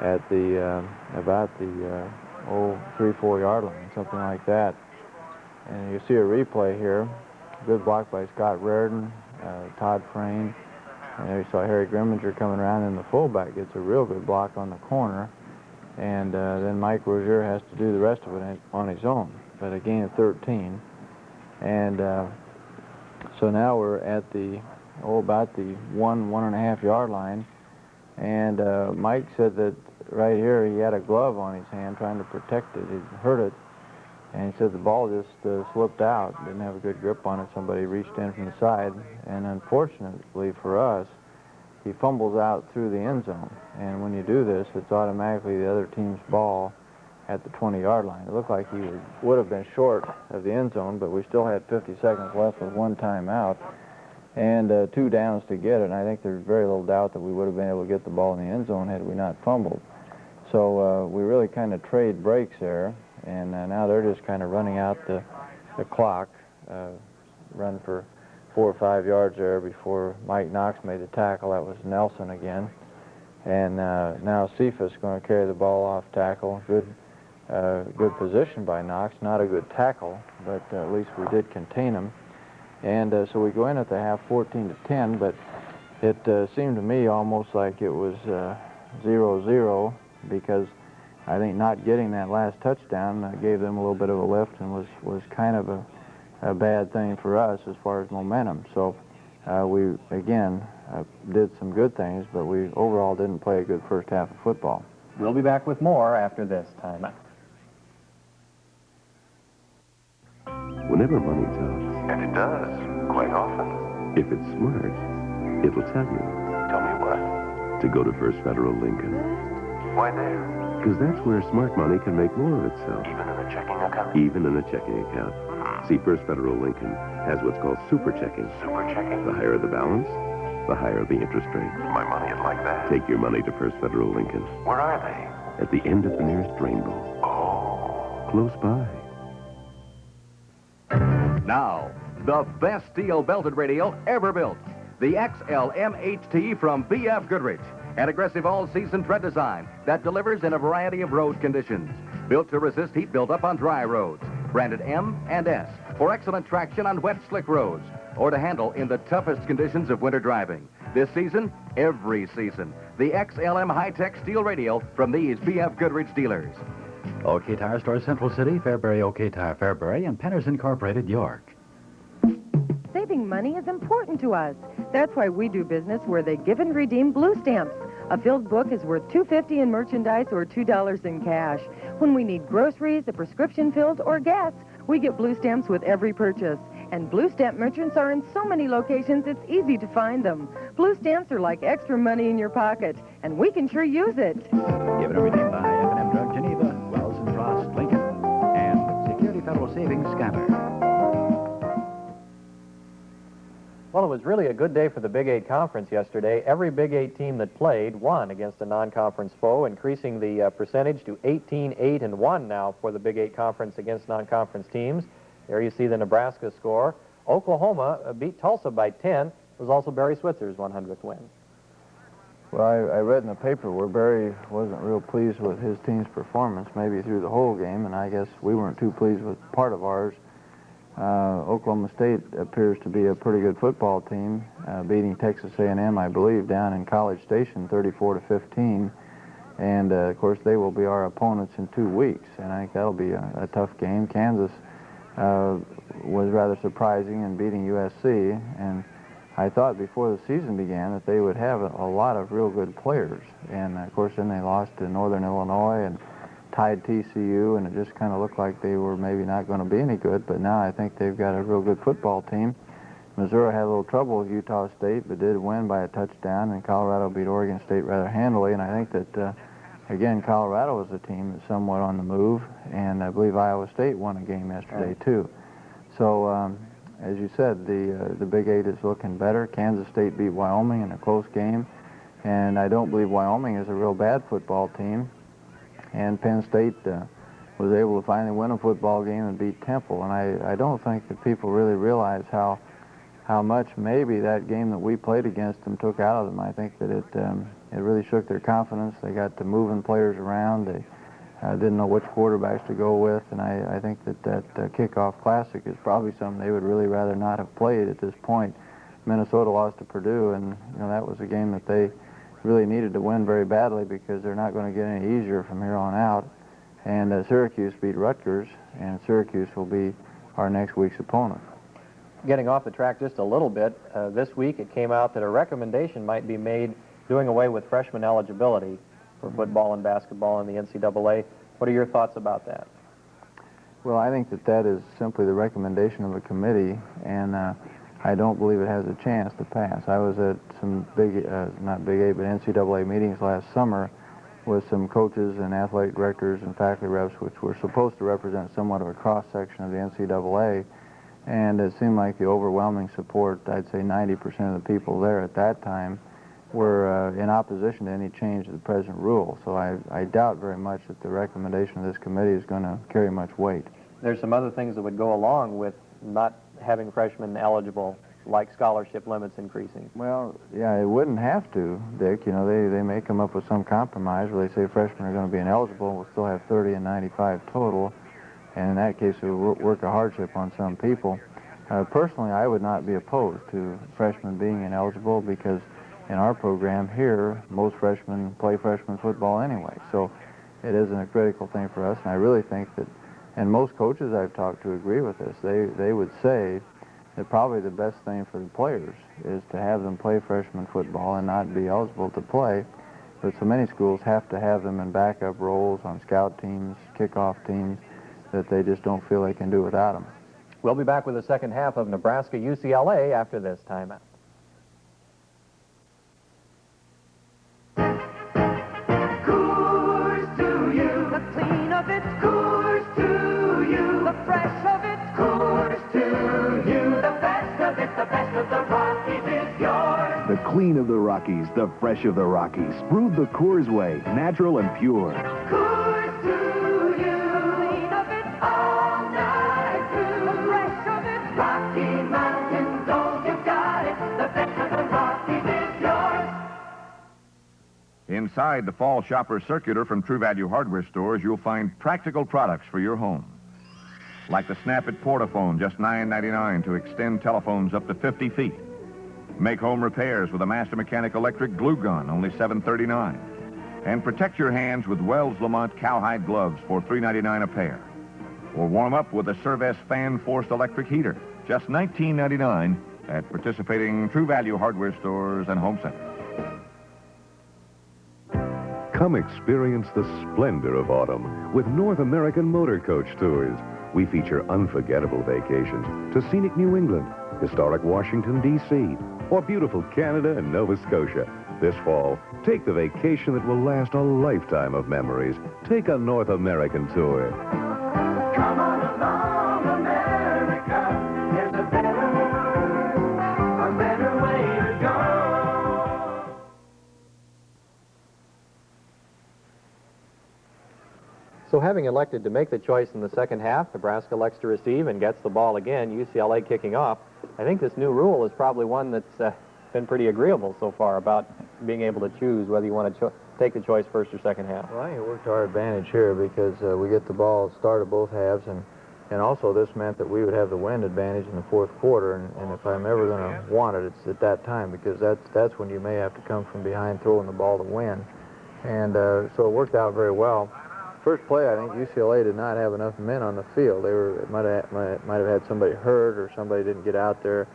at the about the 3-4 yard line, something like that. And you see a replay here. Good block by Scott Reardon, Todd Frayne. And there you saw Harry Grimminger coming around, and the fullback gets a real good block on the corner. And then Mike Rozier has to do the rest of it on his own, but a gain of 13. And so now we're at about the 1.5 yard line. And Mike said that right here he had a glove on his hand trying to protect it. He hurt it. And he said the ball just slipped out, didn't have a good grip on it. Somebody reached in from the side. And unfortunately for us, he fumbles out through the end zone. And when you do this, it's automatically the other team's ball at the 20-yard line. It looked like he would have been short of the end zone, but we still had 50 seconds left with one timeout and 2 downs to get it. And I think there's very little doubt that we would have been able to get the ball in the end zone had we not fumbled. So we really kind of trade breaks there. And now they're just kind of running out the clock, run for 4 or 5 yards there before Mike Knox made the tackle. That was Nelson again. And now Cephas going to carry the ball off tackle. Good position by Knox. Not a good tackle, but at least we did contain him. And so we go in at the half 14-10, but it seemed to me almost like it was 0-0 because I think not getting that last touchdown gave them a little bit of a lift and was kind of a bad thing for us as far as momentum. So we, again, did some good things, but we overall didn't play a good first half of football. We'll be back with more after this timeout. Whenever money talks, And it does, quite often. if it's smart, it'll tell you Tell me what? to go to First Federal Lincoln. Why there? Because that's where smart money can make more of itself. Even in a checking account? Even in a checking account. See, First Federal Lincoln has what's called super checking. Super checking? The higher the balance, the higher the interest rate. My money is like that. Take your money to First Federal Lincoln. Where are they? At the end of the nearest rainbow. Oh. Close by. Now, the best steel belted radio ever built. The XLM-HT from B.F. Goodrich. An aggressive all-season tread design that delivers in a variety of road conditions. Built to resist heat buildup on dry roads. Branded M and S for excellent traction on wet, slick roads. Or to handle in the toughest conditions of winter driving. This season, every season. The XLM high-tech steel radio from these B.F. Goodrich dealers. OK Tire Store, Central City, Fairbury, OK Tire, Fairbury, and Penners Incorporated, York. Saving money is important to us. That's why we do business where they give and redeem blue stamps. A filled book is worth $2.50 in merchandise or $2 in cash. When we need groceries, a prescription filled, or gas, we get blue stamps with every purchase. And blue stamp merchants are in so many locations, it's easy to find them. Blue stamps are like extra money in your pocket, and we can sure use it. Given and redeemed by F&M Drug Geneva, Wells and Frost, Lincoln, and Security Federal Savings Scanner. Well, it was really a good day for the Big 8 Conference yesterday. Every Big 8 team that played won against a non-conference foe, increasing the percentage to 18-8-1 now for the Big 8 Conference against non-conference teams. There you see the Nebraska score. Oklahoma beat Tulsa by 10. It was also Barry Switzer's 100th win. Well, I read in the paper where Barry wasn't real pleased with his team's performance, maybe through the whole game, and I guess we weren't too pleased with part of ours. Oklahoma State appears to be a pretty good football team, beating Texas A&M, I believe, down in College Station 34-15. And, of course, they will be our opponents in 2 weeks, and I think that'll be a tough game. Kansas was rather surprising in beating USC, and I thought before the season began that they would have a lot of real good players. And, of course, then they lost to Northern Illinois and tied TCU, and it just kind of looked like they were maybe not going to be any good, but now I think they've got a real good football team. Missouri had a little trouble with Utah State, but did win by a touchdown, and Colorado beat Oregon State rather handily, and I think that, again, Colorado was a team that's somewhat on the move, and I believe Iowa State won a game yesterday, too. So, as you said, the Big 8 is looking better. Kansas State beat Wyoming in a close game, and I don't believe Wyoming is a real bad football team. And Penn State was able to finally win a football game and beat Temple. And I don't think that people really realize how much maybe that game that we played against them took out of them. I think that it really shook their confidence. They got to moving players around. They didn't know which quarterbacks to go with, and I think that kickoff classic is probably something they would really rather not have played at this point. Minnesota lost to Purdue, and that was a game that they really needed to win very badly because they're not going to get any easier from here on out. And Syracuse beat Rutgers, and Syracuse will be our next week's opponent. Getting off the track just a little bit, this week it came out that a recommendation might be made doing away with freshman eligibility for football and basketball in the NCAA. What are your thoughts about that? Well, I think that is simply the recommendation of a committee, and I don't believe it has a chance to pass. I was at some not Big 8, but NCAA meetings last summer with some coaches and athletic directors and faculty reps, which were supposed to represent somewhat of a cross-section of the NCAA, and it seemed like the overwhelming support, I'd say 90% of the people there at that time, were in opposition to any change to the present rule. So I doubt very much that the recommendation of this committee is going to carry much weight. There's some other things that would go along with not having freshmen eligible, like scholarship limits increasing. Well, yeah, it wouldn't have to, Dick. They may come up with some compromise where they say freshmen are going to be ineligible. We'll still have 30 and 95 total, and in that case it would work a hardship on some people. Personally, I would not be opposed to freshmen being ineligible because in our program here, most freshmen play freshman football anyway, so it isn't a critical thing for us, and I really think that, and most coaches I've talked to agree with this, they would say that probably the best thing for the players is to have them play freshman football and not be eligible to play, but so many schools have to have them in backup roles on scout teams, kickoff teams, that they just don't feel they can do without them. We'll be back with the second half of Nebraska UCLA after this timeout. The clean of the Rockies, the fresh of the Rockies. Brewed the Coors way, natural and pure. Coors to you, clean of it all night through. The fresh of it, Rocky Mountain Gold, you got it. The best of the Rockies is yours. Inside the Fall Shopper Circular from True Value Hardware stores, you'll find practical products for your home. Like the Snap-It Portaphone, just $9.99 to extend telephones up to 50 feet. Make home repairs with a Master Mechanic electric glue gun, only $7.39. And protect your hands with Wells Lamont cowhide gloves for $3.99 a pair. Or warm up with a Cervest fan-forced electric heater, just $19.99 at participating True Value Hardware stores and home centers. Come experience the splendor of autumn with North American Motor Coach Tours. We feature unforgettable vacations to scenic New England, historic Washington, D.C., or beautiful Canada and Nova Scotia. This fall, take the vacation that will last a lifetime of memories. Take a North American tour. Come on along, America. There's a better way to go. So having elected to make the choice in the second half, Nebraska elects to receive and gets the ball again, UCLA kicking off. I think this new rule is probably one that's been pretty agreeable so far about being able to choose whether you want to take the choice first or second half. Well, I think it worked to our advantage here because we get the ball start of both halves, and also this meant that we would have the wind advantage in the fourth quarter, and if I'm ever going to want it, it's at that time because that's when you may have to come from behind throwing the ball to win. And so it worked out very well. First play, I think UCLA did not have enough men on the field. They might have had somebody hurt or somebody didn't get out there,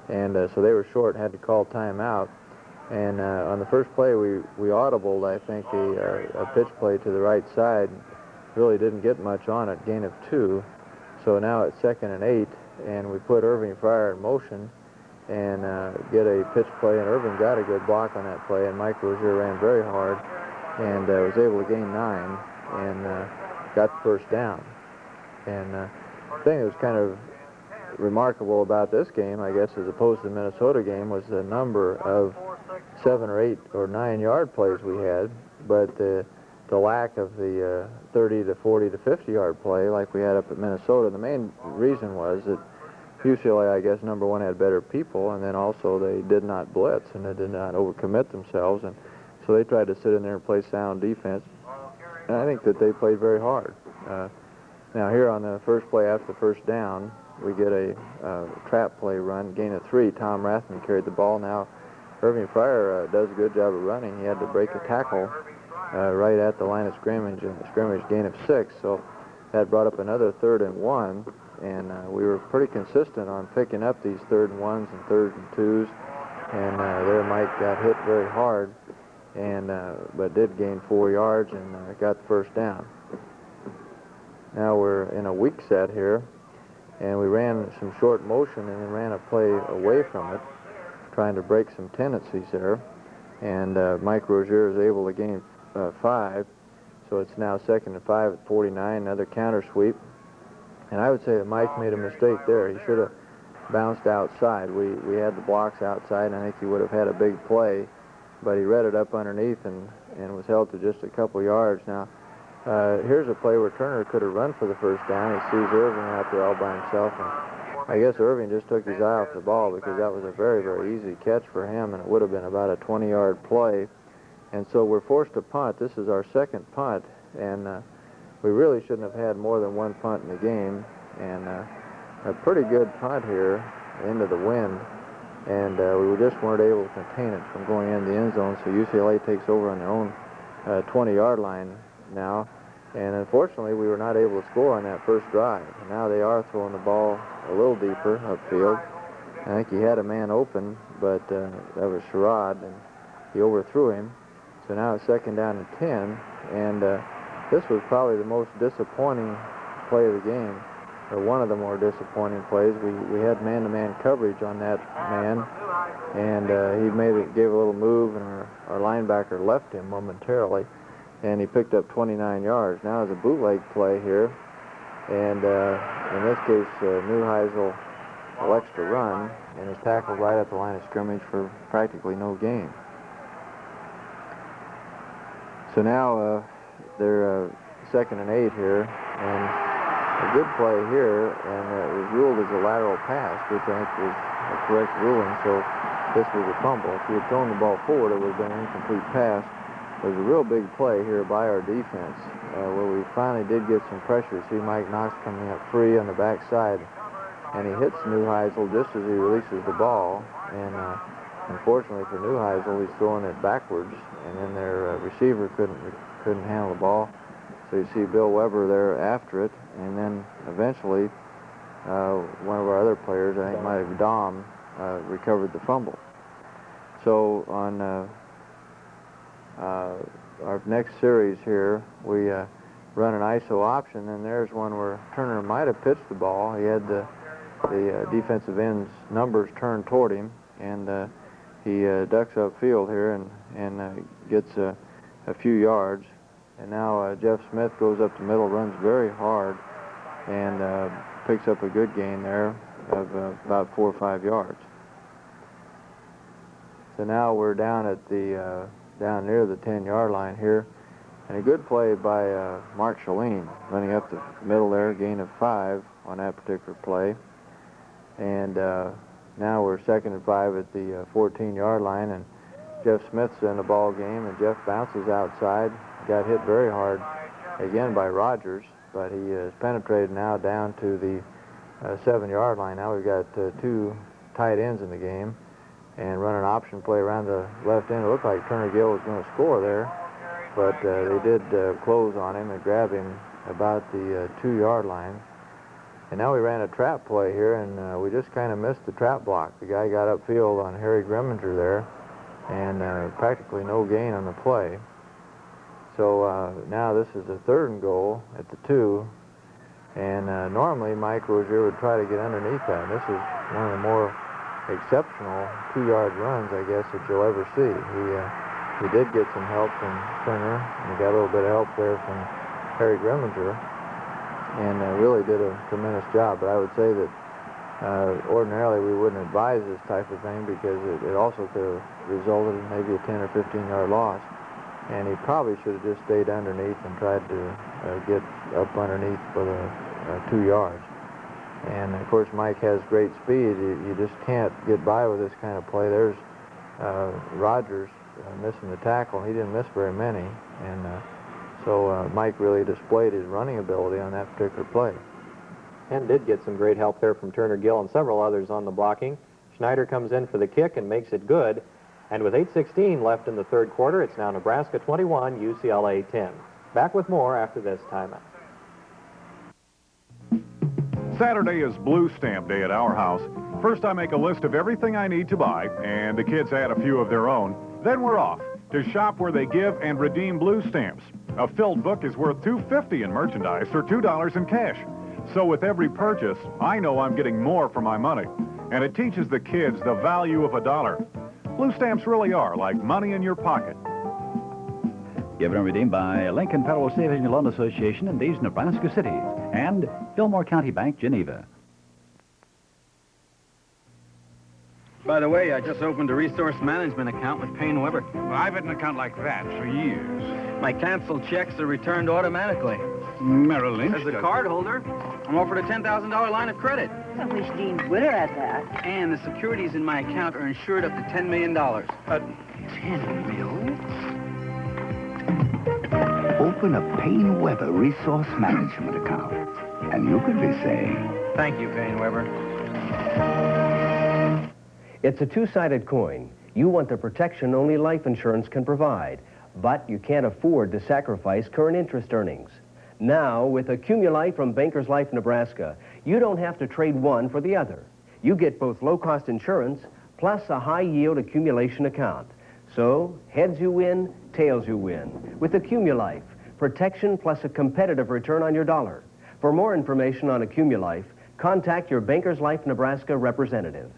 and so they were short and had to call timeout. And on the first play, we audibled, I think, a pitch play to the right side. Really didn't get much on it, gain of 2. So now it's 2nd and 8, and we put Irving Fryer in motion and get a pitch play, and Irving got a good block on that play, and Mike Rozier ran very hard and was able to gain 9. And got the first down. And the thing that was kind of remarkable about this game, I guess, as opposed to the Minnesota game, was the number of 7 or 8 or 9 yard plays we had, but the lack of the 30 to 40 to 50 yard play like we had up at Minnesota. The main reason was that UCLA, I guess, number one, had better people, and then also they did not blitz and they did not overcommit themselves, and so they tried to sit in there and play sound defense. And I think that they played very hard. Now here on the first play after the first down, we get a trap play run, gain of 3. Tom Rathman carried the ball. Now Irving Fryer does a good job of running. He had to break a tackle right at the line of scrimmage, gain of 6. So that brought up another 3rd and 1, and we were pretty consistent on picking up these 3rd and 1s and 3rd and 2s. And there Mike got hit very hard, and but did gain 4 yards and got the first down. Now we're in a weak set here, and we ran some short motion and then ran a play away from it, trying to break some tendencies there. And Mike Rozier is able to gain 5, so it's now 2nd and 5 at 49, another counter sweep. And I would say that Mike made a mistake there. He should have bounced outside. We had the blocks outside, and I think he would have had a big play, but he read it up underneath and was held to just a couple yards. Now, here's a play where Turner could have run for the first down. He sees Irving out there all by himself, and I guess Irving just took his eye off the ball because that was a very, very easy catch for him, and it would have been about a 20-yard play. And so we're forced to punt. This is our second punt, and we really shouldn't have had more than one punt in the game. And a pretty good punt here into the wind, and we just weren't able to contain it from going in the end zone. So UCLA takes over on their own 20-yard line now, and unfortunately we were not able to score on that first drive. And now they are throwing the ball a little deeper upfield. I think he had a man open, but that was Sherrod, and he overthrew him. So now it's 2nd down and 10, and this was probably the most disappointing play of the game, or one of the more disappointing plays. We had man-to-man coverage on that man, and he gave a little move, and our linebacker left him momentarily, and he picked up 29 yards. Now it's a bootleg play here, and in this case, Neuheisel elects to run, and is tackled right at the line of scrimmage for practically no gain. So now they're 2nd and 8 here, and a good play here, and it was ruled as a lateral pass, which I think was a correct ruling, so this was a fumble. If he had thrown the ball forward, it would have been an incomplete pass. There's a real big play here by our defense, where we finally did get some pressure. See Mike Knox coming up free on the backside, and he hits Neuheisel just as he releases the ball, and unfortunately for Neuheisel, he's throwing it backwards, and then their receiver couldn't handle the ball. So you see Bill Weber there after it, and then eventually one of our other players, I think it might have been Dom, recovered the fumble. So on our next series here, we run an ISO option, and there's one where Turner might have pitched the ball. He had the defensive end's numbers turned toward him, and he ducks upfield here and gets a few yards. And now Jeff Smith goes up the middle, runs very hard, and picks up a good gain there of about 4 or 5 yards. So now we're down at the down near the 10-yard line here, and a good play by Mark Shalene, running up the middle there, gain of 5 on that particular play. And now we're 2nd and 5 at the 14-yard line, and Jeff Smith's in the ball game, and Jeff bounces outside. Got hit very hard again by Rogers, but he is penetrated now down to the 7-yard line. Now we've got 2 tight ends in the game, and run an option play around the left end. It looked like Turner Gill was going to score there, but they did close on him and grab him about the 2-yard line. And now we ran a trap play here, and we just kind of missed the trap block. The guy got upfield on Harry Grimminger there, and practically no gain on the play. So now this is a 3rd and goal at the 2, and normally Mike Rozier would try to get underneath that. This is one of the more exceptional 2-yard runs, I guess, that you'll ever see. He did get some help from Turner, and he got a little bit of help there from Harry Grimminger, and really did a tremendous job. But I would say that ordinarily we wouldn't advise this type of thing because it also could have resulted in maybe a 10 or 15-yard loss. And he probably should have just stayed underneath and tried to get up underneath for the 2 yards. And, of course, Mike has great speed. You just can't get by with this kind of play. There's Rogers missing the tackle. He didn't miss very many. And So Mike really displayed his running ability on that particular play. And did get some great help there from Turner Gill and several others on the blocking. Schneider comes in for the kick and makes it good. And with 8:16 left in the third quarter, it's now Nebraska 21, UCLA 10. Back with more after this timeout. Saturday is Blue Stamp Day at our house. First, I make a list of everything I need to buy, and the kids add a few of their own. Then we're off to shop where they give and redeem blue stamps. A filled book is worth $2.50 in merchandise or $2 in cash. So with every purchase, I know I'm getting more for my money. And it teaches the kids the value of $1. Blue stamps really are like money in your pocket. Given and redeemed by Lincoln Federal Savings and Loan Association in these Nebraska cities and Fillmore County Bank, Geneva. By the way, I just opened a resource management account with Payne Weber. Well, I've had an account like that for years. My canceled checks are returned automatically. Merrill Lynch. As a cardholder, I'm offered a $10,000 line of credit. I wish Dean Witter had that. And the securities in my account are insured up to $10 million. 10 mil? Open a Payne Weber Resource Management account, and you could be saying... Thank you, Payne Weber. It's a two-sided coin. You want the protection only life insurance can provide, but you can't afford to sacrifice current interest earnings. Now, with Accumulite from Bankers Life Nebraska, you don't have to trade one for the other. You get both low-cost insurance plus a high-yield accumulation account. So, heads you win, tails you win. With Accumulite, protection plus a competitive return on your dollar. For more information on Accumulite, contact your Bankers Life Nebraska representative.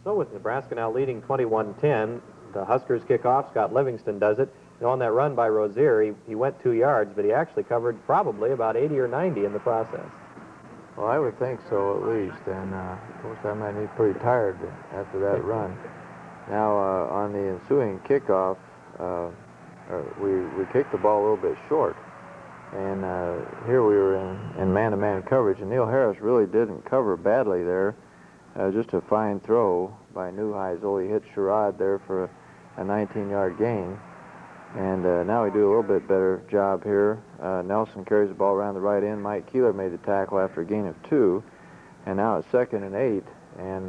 So with Nebraska now leading 21-10, the Huskers kick off. Scott Livingston does it. You know, on that run by Rozier, he went 2 yards, but he actually covered probably about 80 or 90 in the process. Well, I would think so at least, and of course I might be pretty tired after that run. Now, on the ensuing kickoff, we kicked the ball a little bit short, and here we were in man-to-man coverage, and Neil Harris really didn't cover badly there. Just a fine throw by Neuheisel. He hit Sherrod there for a 19-yard gain. And now we do a little bit better job here. Nelson carries the ball around the right end. Mike Keeler made the tackle after a gain of 2. And now it's 2nd and 8. And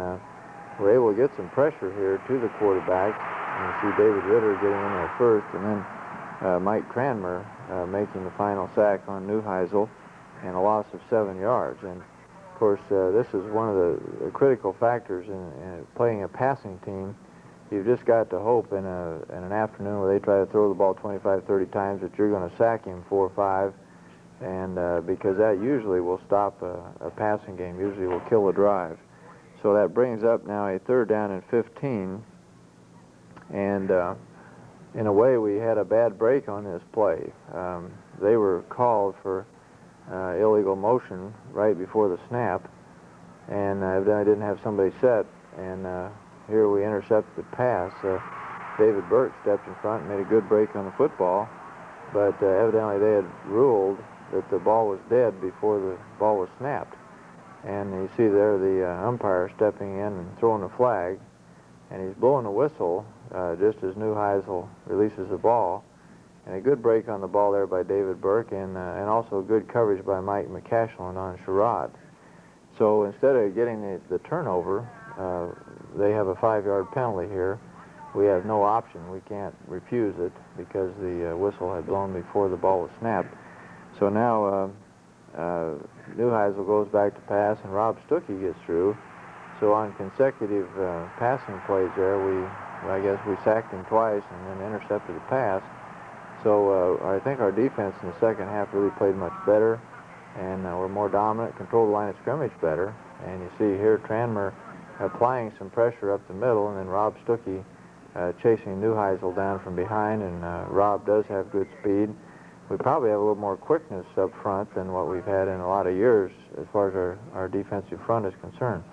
we're able to get some pressure here to the quarterback. And you see David Ritter getting in there first. And then Mike Cranmer making the final sack on Neuheisel and a loss of 7 yards. And of course, this is one of the critical factors in playing a passing team. You've just got to hope in an afternoon where they try to throw the ball 25, 30 times that you're going to sack him 4 or 5, and because that usually will stop a passing game, usually will kill a drive. So that brings up now a 3rd down and 15, and in a way we had a bad break on this play. They were called for illegal motion right before the snap, and evidently didn't have somebody set, and here we intercepted the pass. David Burke stepped in front and made a good break on the football, but evidently they had ruled that the ball was dead before the ball was snapped. And you see there the umpire stepping in and throwing a flag, and he's blowing a whistle just as Neuheisel releases the ball. And a good break on the ball there by David Burke, and also good coverage by Mike McCashlin on Sherrod. So instead of getting the turnover, they have a 5-yard penalty here. We have no option. We can't refuse it because the whistle had blown before the ball was snapped. So now Neuheisel goes back to pass, and Rob Stuckey gets through. So on consecutive passing plays there, I guess we sacked him twice and then intercepted the pass. So I think our defense in the second half really played much better, and we're more dominant, controlled the line of scrimmage better. And you see here Tranmer applying some pressure up the middle, and then Rob Stuckey chasing Neuheisel down from behind, and Rob does have good speed. We probably have a little more quickness up front than what we've had in a lot of years as far as our defensive front is concerned.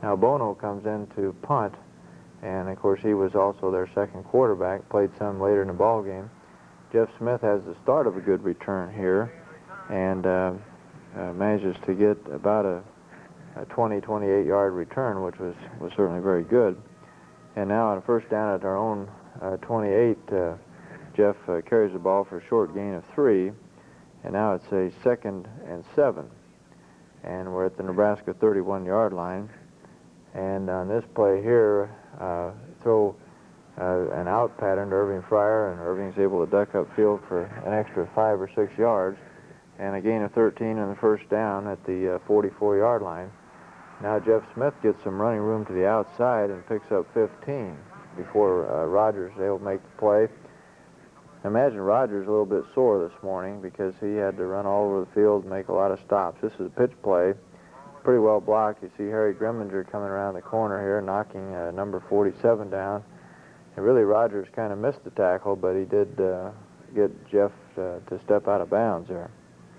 Now Bono comes in to punt, and of course he was also their second quarterback, played some later in the ball game. Jeff Smith has the start of a good return here, and manages to get about a 20, 28-yard return, which was certainly very good. And now on a first down at our own 28, Jeff carries the ball for a short gain of 3. And now it's a 2nd and 7. And we're at the Nebraska 31-yard line. And on this play here, throw an out pattern to Irving Fryer, and Irving's able to duck upfield for an extra 5 or 6 yards, and a gain of 13 and the first down at the 44-yard line. Now Jeff Smith gets some running room to the outside and picks up 15 before Rogers is able to make the play. Imagine Rogers a little bit sore this morning because he had to run all over the field and make a lot of stops. This is a pitch play, pretty well blocked. You see Harry Grimminger coming around the corner here, knocking number 47 down. And really, Rogers kind of missed the tackle, but he did get Jeff to step out of bounds there.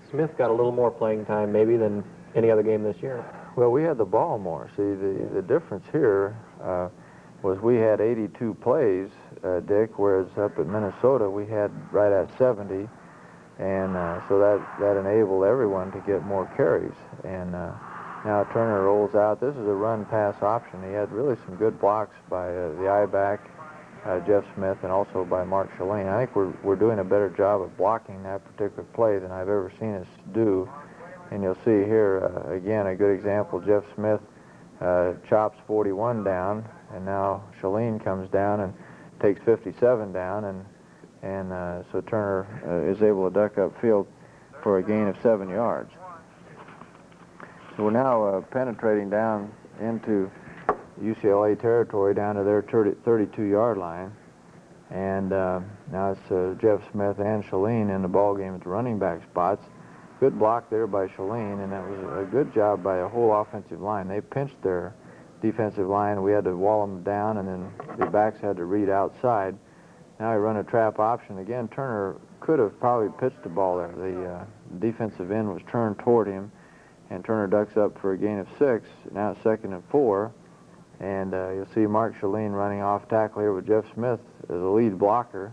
Smith got a little more playing time maybe than any other game this year. Well, we had the ball more. See, the difference here was we had 82 plays, Dick, whereas up at Minnesota we had right at 70. And so that enabled everyone to get more carries. And now Turner rolls out. This is a run-pass option. He had really some good blocks by the I-back, Jeff Smith, and also by Mark Shalane. I think we're doing a better job of blocking that particular play than I've ever seen us do. And you'll see here, again, a good example. Jeff Smith chops 41 down, and now Shalane comes down and takes 57 down, and so Turner is able to duck upfield for a gain of 7 yards. So we're now penetrating down into UCLA territory down to their 32-yard line. And now it's Jeff Smith and Shalane in the ball game at the running back spots. Good block there by Shalane, and that was a good job by a whole offensive line. They pinched their defensive line. We had to wall them down, and then the backs had to read outside. Now he run a trap option. Again, Turner could have probably pitched the ball there. The defensive end was turned toward him, and Turner ducks up for a gain of 6. Now it's 2nd and 4. And you'll see Mark Shalane running off tackle here with Jeff Smith as the lead blocker.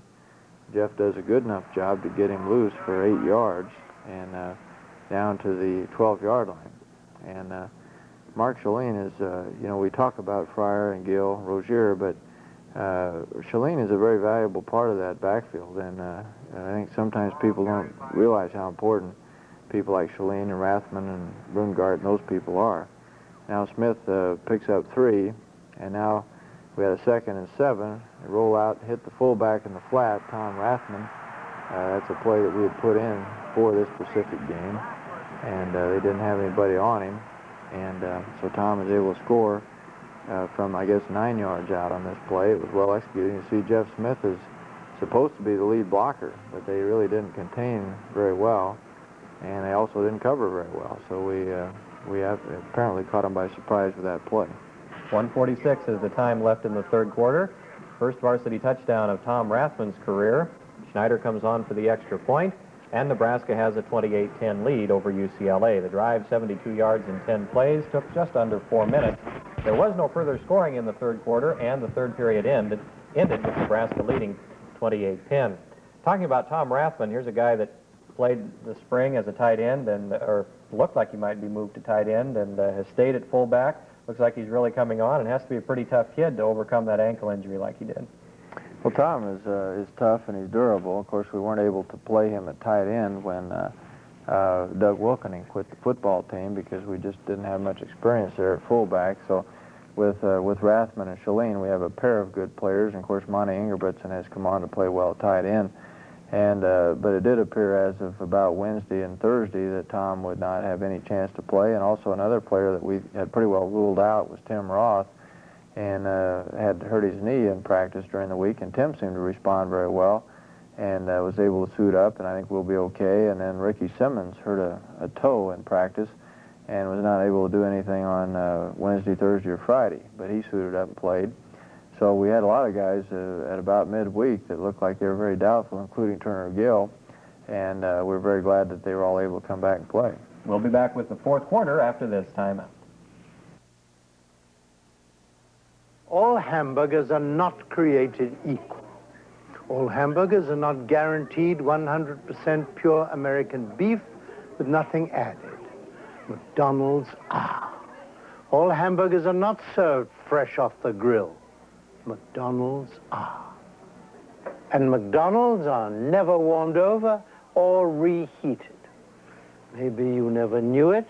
Jeff does a good enough job to get him loose for 8 yards and down to the 12-yard line. And Mark Shalane is, we talk about Fryer and Gill, Rozier, but Shalane is a very valuable part of that backfield. And I think sometimes people don't realize how important people like Shalane and Rathman and Brungart and those people are. Now Smith picks up 3, and now we had a 2nd and 7. They roll out, hit the fullback in the flat, Tom Rathman. That's a play that we had put in for this specific game, and they didn't have anybody on him, and so Tom is able to score from, I guess, 9 yards out on this play. It was well executed. You see Jeff Smith is supposed to be the lead blocker, but they really didn't contain very well, and they also didn't cover very well, so we have apparently caught him by surprise with that play. 1:46 is the time left in the third quarter. First varsity touchdown of Tom Rathman's career. Schneider comes on for the extra point, and Nebraska has a 28-10 lead over UCLA. The drive, 72 yards in 10 plays, took just under 4 minutes. There was no further scoring in the third quarter, and the third period ended with Nebraska leading 28-10. Talking about Tom Rathman, here's a guy that played the spring as a tight end, or looked like he might be moved to tight end, and has stayed at fullback. Looks like he's really coming on, and has to be a pretty tough kid to overcome that ankle injury like he did. Well, Tom is tough and he's durable. Of course, we weren't able to play him at tight end when Doug Wilkening quit the football team because we just didn't have much experience there at fullback. So with Rathman and Shalane, we have a pair of good players, and of course Monty Ingerbritsen has come on to play well at tight end. And but it did appear as of about Wednesday and Thursday that Tom would not have any chance to play. And also another player that we had pretty well ruled out was Tim Roth, and had hurt his knee in practice during the week. And Tim seemed to respond very well and was able to suit up, and I think we'll be okay. And then Ricky Simmons hurt a toe in practice and was not able to do anything on Wednesday, Thursday, or Friday, but he suited up and played. So we had a lot of guys at about midweek that looked like they were very doubtful, including Turner Gill, and we're very glad that they were all able to come back and play. We'll be back with the fourth quarter after this timeout. All hamburgers are not created equal. All hamburgers are not guaranteed 100% pure American beef with nothing added. McDonald's are. All hamburgers are not served fresh off the grill. McDonald's are. And McDonald's are never warmed over or reheated. Maybe you never knew it,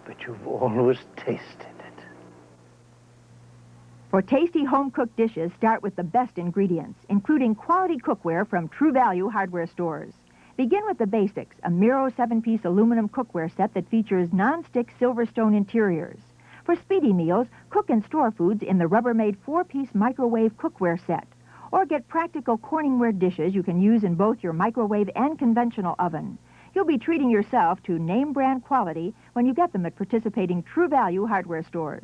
but you've always tasted it. For tasty home-cooked dishes, start with the best ingredients, including quality cookware from True Value hardware stores. Begin with the basics, a Miro 7-piece aluminum cookware set that features non-stick Silverstone interiors. For speedy meals, cook and store foods in the Rubbermaid 4-piece microwave cookware set. Or get practical Corningware dishes you can use in both your microwave and conventional oven. You'll be treating yourself to name-brand quality when you get them at participating True Value hardware stores.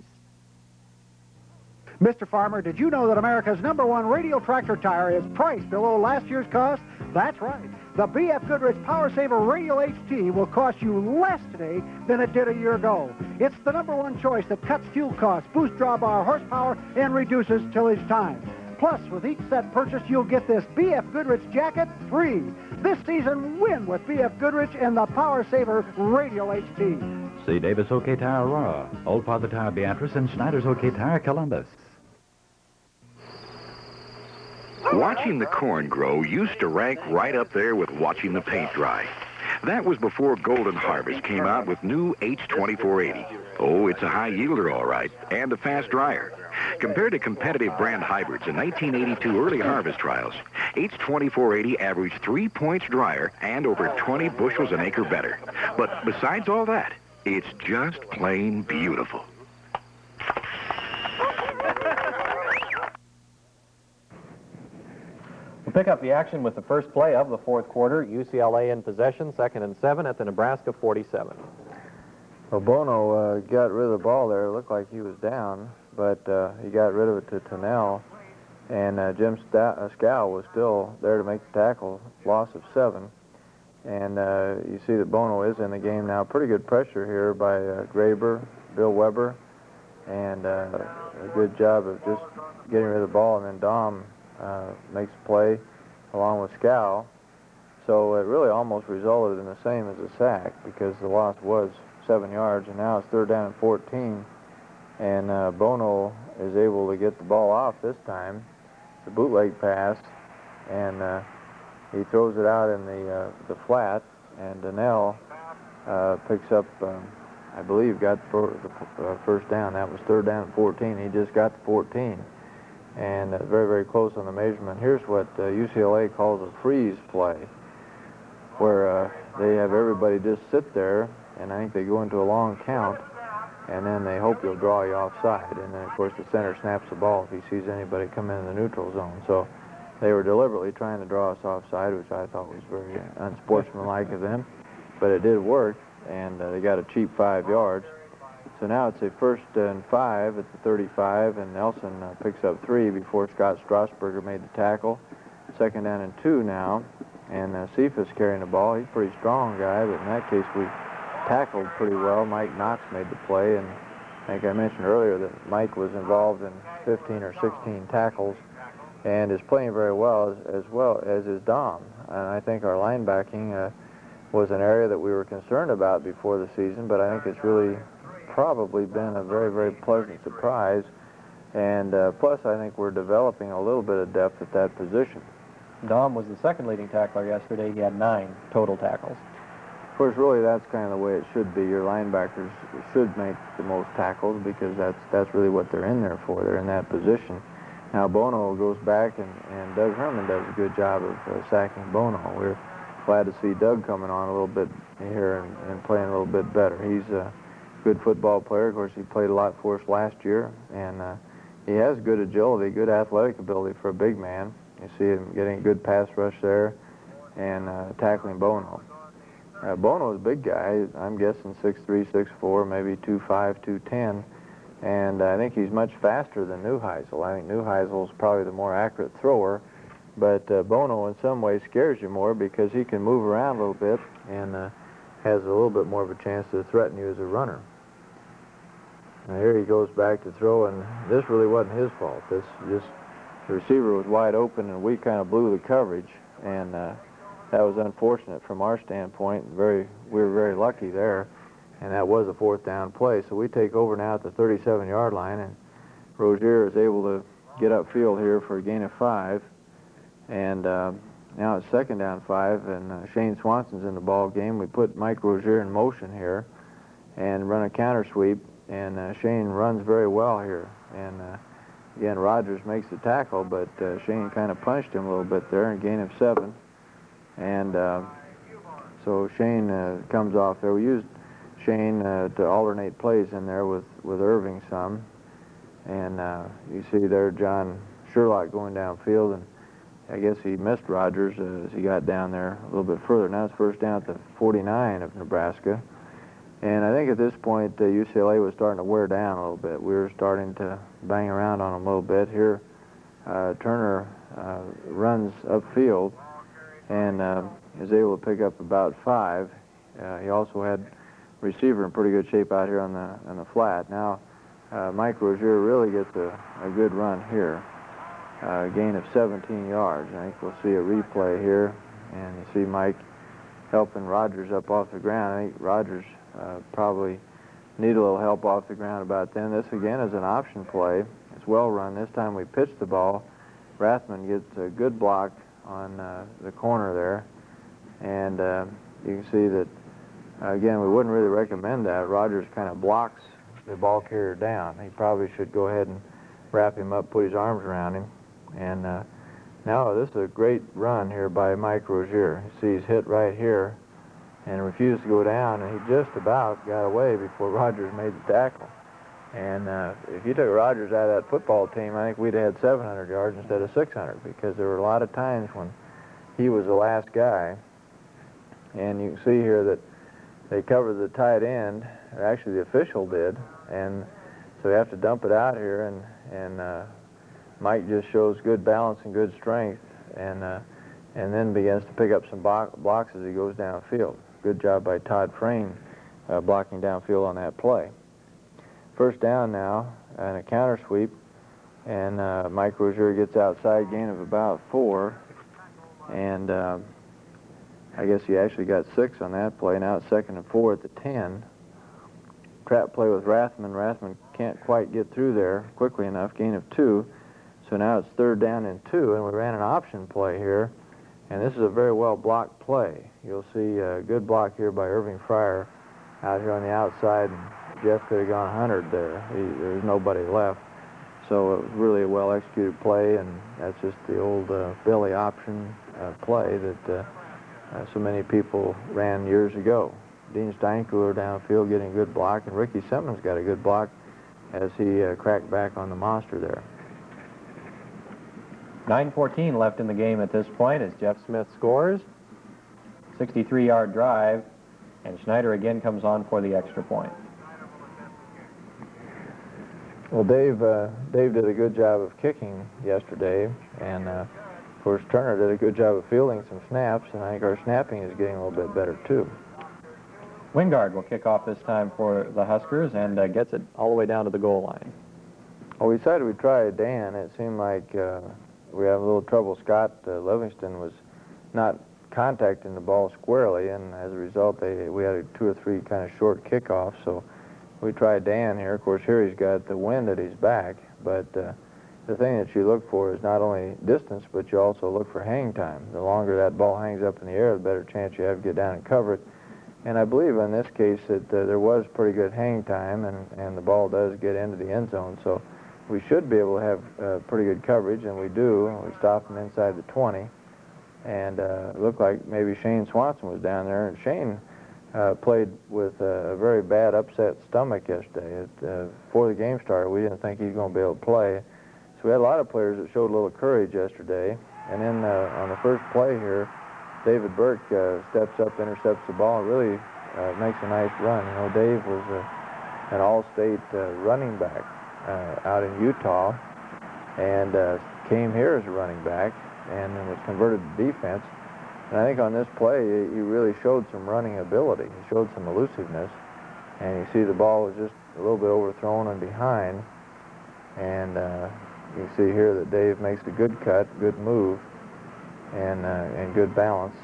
Mr. Farmer, did you know that America's #1 radial tractor tire is priced below last year's cost? That's right. The B.F. Goodrich Power Saver Radial HT will cost you less today than it did a year ago. It's the #1 choice that cuts fuel costs, boosts drawbar horsepower, and reduces tillage time. Plus, with each set purchase, you'll get this B.F. Goodrich jacket free. This season, win with B.F. Goodrich and the Power Saver Radial HT. See Davis OK Tire Aurora, Old Father Tire Beatrice, and Schneider's OK Tire Columbus. Watching the corn grow used to rank right up there with watching the paint dry. That was before Golden Harvest came out with new H2480. Oh, it's a high yielder, all right, and a fast dryer. Compared to competitive brand hybrids in 1982 early harvest trials, H2480 averaged 3 points drier and over 20 bushels an acre better. But besides all that, it's just plain beautiful. We'll pick up the action with the first play of the fourth quarter. UCLA in possession, 2nd and 7 at the Nebraska 47. Well, Bono got rid of the ball there. It looked like he was down, but he got rid of it to Tennell, and Jim Scow was still there to make the tackle, loss of 7. And you see that Bono is in the game now. Pretty good pressure here by Graber, Bill Weber, and a good job of just getting rid of the ball, and then Dom makes a play along with Scow. So it really almost resulted in the same as a sack because the loss was 7 yards, and now it's 3rd down and 14. And Bono is able to get the ball off this time. It's a bootleg pass, and he throws it out in the flat, and Donnell picks up, I believe, got the first down. That was 3rd down and 14. He just got the 14. And very, very close on the measurement. Here's what UCLA calls a freeze play, where they have everybody just sit there, and I think they go into a long count, and then they hope you'll draw you offside. And then, of course, the center snaps the ball if he sees anybody come in the neutral zone. So they were deliberately trying to draw us offside, which I thought was very unsportsmanlike of them. But it did work, and they got a cheap 5 yards. So now it's a 1st and 5 at the 35, and Nelson picks up 3 before Scott Strasburger made the tackle. 2nd down and 2 now, and Cephas carrying the ball. He's a pretty strong guy, but in that case we tackled pretty well. Mike Knox made the play, and I think I mentioned earlier that Mike was involved in 15 or 16 tackles and is playing very well as is Dom. And I think our linebacking was an area that we were concerned about before the season, but I think it's really probably been a very, very pleasant surprise. And plus, I think we're developing a little bit of depth at that position. Dom was the 2nd leading tackler yesterday. He had 9 total tackles. Of course, really, that's kind of the way it should be. Your linebackers should make the most tackles because that's really what they're in there for. They're in that position. Now, Bono goes back, and Doug Herman does a good job of sacking Bono. We're glad to see Doug coming on a little bit here and playing a little bit better. He's a good football player. Of course, he played a lot for us last year, and he has good agility, good athletic ability for a big man. You see him getting a good pass rush there and tackling Bono. Bono is a big guy. I'm guessing 6'3", 6'4", maybe 2'5", 210, and I think he's much faster than Neuheisel. I think Neuheisel's probably the more accurate thrower, but Bono in some ways scares you more because he can move around a little bit and has a little bit more of a chance to threaten you as a runner. Now here he goes back to throw, and this really wasn't his fault. The receiver was wide open, and we kind of blew the coverage, and that was unfortunate from our standpoint. We were very lucky there, and that was a 4th down play. So we take over now at the 37-yard line, and Rozier is able to get upfield here for a gain of 5, and now it's 2nd down 5, and Shane Swanson's in the ball game. We put Mike Rozier in motion here and run a counter sweep, and Shane runs very well here. And again, Rogers makes the tackle, but Shane kind of punished him a little bit there, and gain of 7. And so Shane comes off there. We used Shane to alternate plays in there with Irving some. And you see there John Sherlock going downfield, and I guess he missed Rogers as he got down there a little bit further. Now it's 1st down at the 49 of Nebraska. And I think at this point, UCLA was starting to wear down a little bit. We were starting to bang around on them a little bit. Here, Turner runs upfield and is able to pick up about 5. He also had receiver in pretty good shape out here on the flat. Now, Mike Rozier really gets a good run here. Gain of 17 yards. I think we'll see a replay here, and you see Mike helping Rogers up off the ground. I think Rogers probably need a little help off the ground about then. This again is an option play. It's well run. This time we pitch the ball. Rathman gets a good block on the corner there, and you can see that again we wouldn't really recommend that. Rogers kind of blocks the ball carrier down. He probably should go ahead and wrap him up, put his arms around him. And now this is a great run here by Mike Rozier. You see he's hit right here and refused to go down, and he just about got away before Rogers made the tackle. And if you took Rogers out of that football team, I think we'd have had 700 yards instead of 600, because there were a lot of times when he was the last guy. And you can see here that they covered the tight end, or actually the official did, and so we have to dump it out here, and Mike just shows good balance and good strength, and then begins to pick up some blocks as he goes downfield. Good job by Todd Frame blocking downfield on that play. 1st down now, and a counter sweep, and Mike Rozier gets outside, gain of about 4, and I guess he actually got 6 on that play. Now it's 2nd and 4 at the 10. Trap play with Rathman. Rathman can't quite get through there quickly enough, gain of 2. So now it's 3rd down and 2, and we ran an option play here, and this is a very well blocked play. You'll see a good block here by Irving Fryer out here on the outside, and Jeff could have gone 100 there. There's nobody left. So it was really a well executed play, and that's just the old belly option play that so many people ran years ago. Dean Steinkuhler downfield getting a good block, and Ricky Simmons got a good block as he cracked back on the monster there. 9:14 left in the game at this point as Jeff Smith scores. 63-yard drive, and Schneider again comes on for the extra point. Well, Dave did a good job of kicking yesterday, and of course Turner did a good job of fielding some snaps, and I think our snapping is getting a little bit better too. Wingard will kick off this time for the Huskers and gets it all the way down to the goal line. Well, we decided we'd try Dan. It seemed like we had a little trouble. Scott Livingston was not contacting the ball squarely, and as a result, we had 2 or 3 kind of short kickoffs. So we tried Dan here. Of course, here he's got the wind at his back, but the thing that you look for is not only distance, but you also look for hang time. The longer that ball hangs up in the air, the better chance you have to get down and cover it. And I believe in this case that there was pretty good hang time, and the ball does get into the end zone. So we should be able to have pretty good coverage, and we do. We stopped him inside the 20, and it looked like maybe Shane Swanson was down there. And Shane played with a very bad upset stomach yesterday. Before the game started, we didn't think he was going to be able to play. So we had a lot of players that showed a little courage yesterday. And then on the first play here, David Burke steps up, intercepts the ball, and really makes a nice run. You know, Dave was an all-state running back out in Utah, and came here as a running back, and then was converted to defense. And I think on this play, he really showed some running ability. He showed some elusiveness, and you see the ball was just a little bit overthrown and behind, and you see here that Dave makes a good cut, good move, and good balance.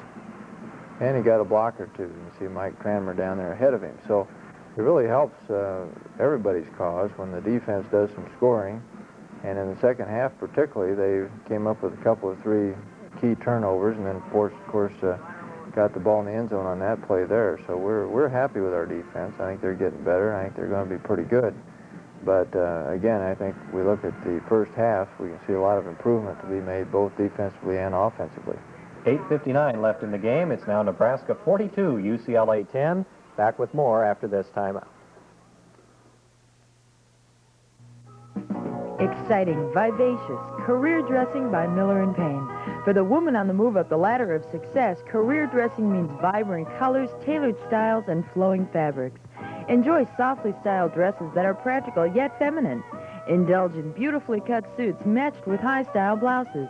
And he got a block or two. You see Mike Cranmer down there ahead of him. So it really helps everybody's cause when the defense does some scoring. And in the second half particularly, they came up with a couple of 3 key turnovers, and then of course got the ball in the end zone on that play there. So we're happy with our defense. I think they're getting better. I think they're going to be pretty good. But again, I think we look at the first half, we can see a lot of improvement to be made both defensively and offensively. 8:59 left in the game. It's now Nebraska 42, UCLA 10. Back with more after this timeout. Exciting, vivacious, career dressing by Miller & Payne. For the woman on the move up the ladder of success, career dressing means vibrant colors, tailored styles, and flowing fabrics. Enjoy softly styled dresses that are practical yet feminine. Indulge in beautifully cut suits matched with high-style blouses.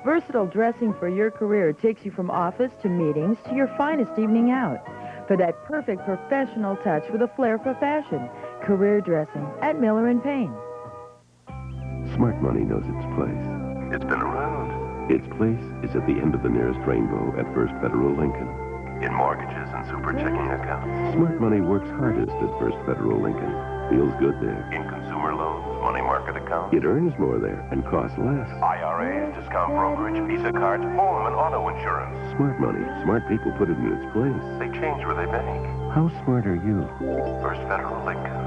Versatile dressing for your career takes you from office to meetings to your finest evening out. For that perfect professional touch with a flair for fashion, career dressing at Miller & Payne. Smart money knows its place. It's been around. Its place is at the end of the nearest rainbow at First Federal Lincoln. In mortgages and super checking accounts. Smart money works hardest at First Federal Lincoln. Feels good there. In consumer loans, money market accounts. It earns more there and costs less. IRAs, discount brokerage, Visa cards, home and auto insurance. Smart money. Smart people put it in its place. They change where they bank. How smart are you? First Federal Lincoln.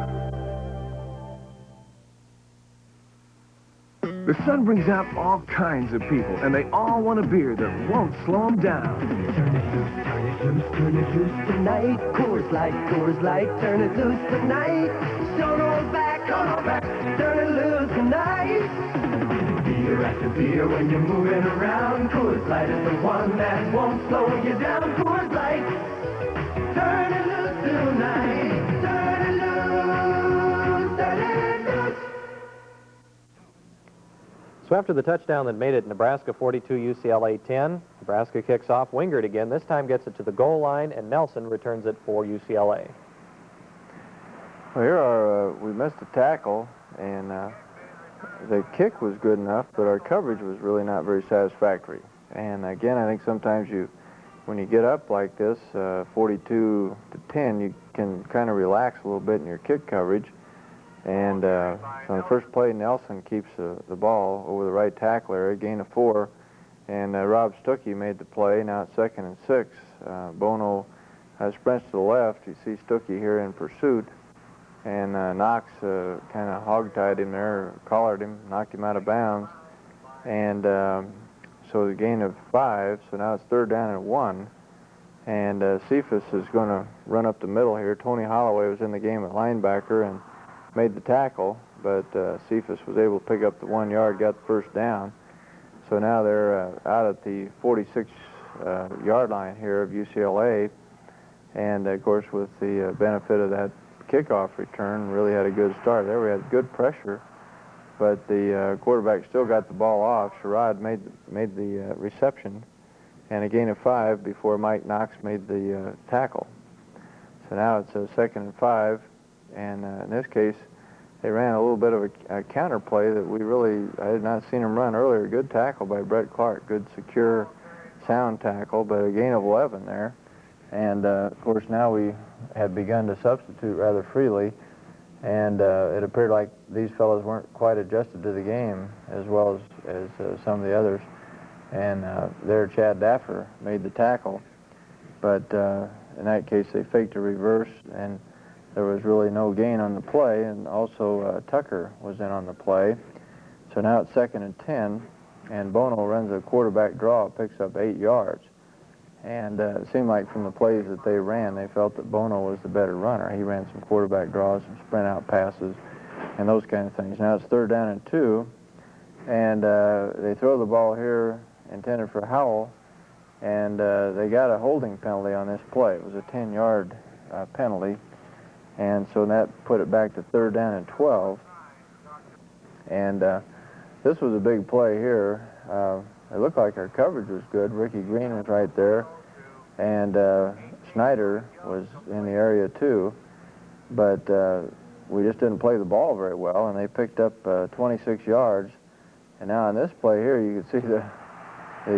The sun brings out all kinds of people, and they all want a beer that won't slow them down. Turn it loose, turn it loose, turn it loose tonight. Coors Light, turn it loose tonight. Don't hold back, turn it loose tonight. Beer after beer when you're moving around. Coors Light is the one that won't slow you down. Coors Light, turn it loose tonight. Turn it loose, turn it loose. So after the touchdown that made it Nebraska 42, UCLA 10, Nebraska kicks off. Wingert again. This time gets it to the goal line, and Nelson returns it for UCLA. Well, here we missed a tackle, and the kick was good enough, but our coverage was really not very satisfactory. And again, I think sometimes when you get up like this, 42 to 10, you can kind of relax a little bit in your kick coverage. And so on the first play, Nelson keeps the ball over the right tackle area, gain of 4. And Rob Stuckey made the play. Now it's 2nd and 6. Bono sprints to the left. You see Stuckey here in pursuit. And Knox kind of hog-tied him there, collared him, knocked him out of bounds. And so the gain of 5. So now it's 3rd down and 1. And Cephas is going to run up the middle here. Tony Holloway was in the game at linebacker and made the tackle, but Cephas was able to pick up the 1 yard, got the first down. So now they're out at the 46-yard line here of UCLA, and of course with the benefit of that kickoff return, really had a good start there. We had good pressure, but the quarterback still got the ball off. Sherrod made the reception, and a gain of 5 before Mike Knox made the tackle. So now it's a 2nd and 5. And in this case, they ran a little bit of a counter play that I had not seen him run earlier. Good tackle by Brett Clark. Good, secure, sound tackle, but a gain of 11 there. And, of course, now we had begun to substitute rather freely. And it appeared like these fellows weren't quite adjusted to the game as well as some of the others. And there, Chad Daffer made the tackle. But in that case, they faked a reverse, and there was really no gain on the play, and also Tucker was in on the play. So now it's 2nd and 10, and Bono runs a quarterback draw, picks up 8 yards. And it seemed like from the plays that they ran, they felt that Bono was the better runner. He ran some quarterback draws, some sprint-out passes, and those kind of things. Now it's 3rd down and 2, and they throw the ball here intended for Howell, and they got a holding penalty on this play. It was a 10-yard penalty. And so that put it back to 3rd down and 12. And this was a big play here. It looked like our coverage was good. Ricky Green was right there. And Snyder was in the area too. But we just didn't play the ball very well, and they picked up 26 yards. And now in this play here, you can see the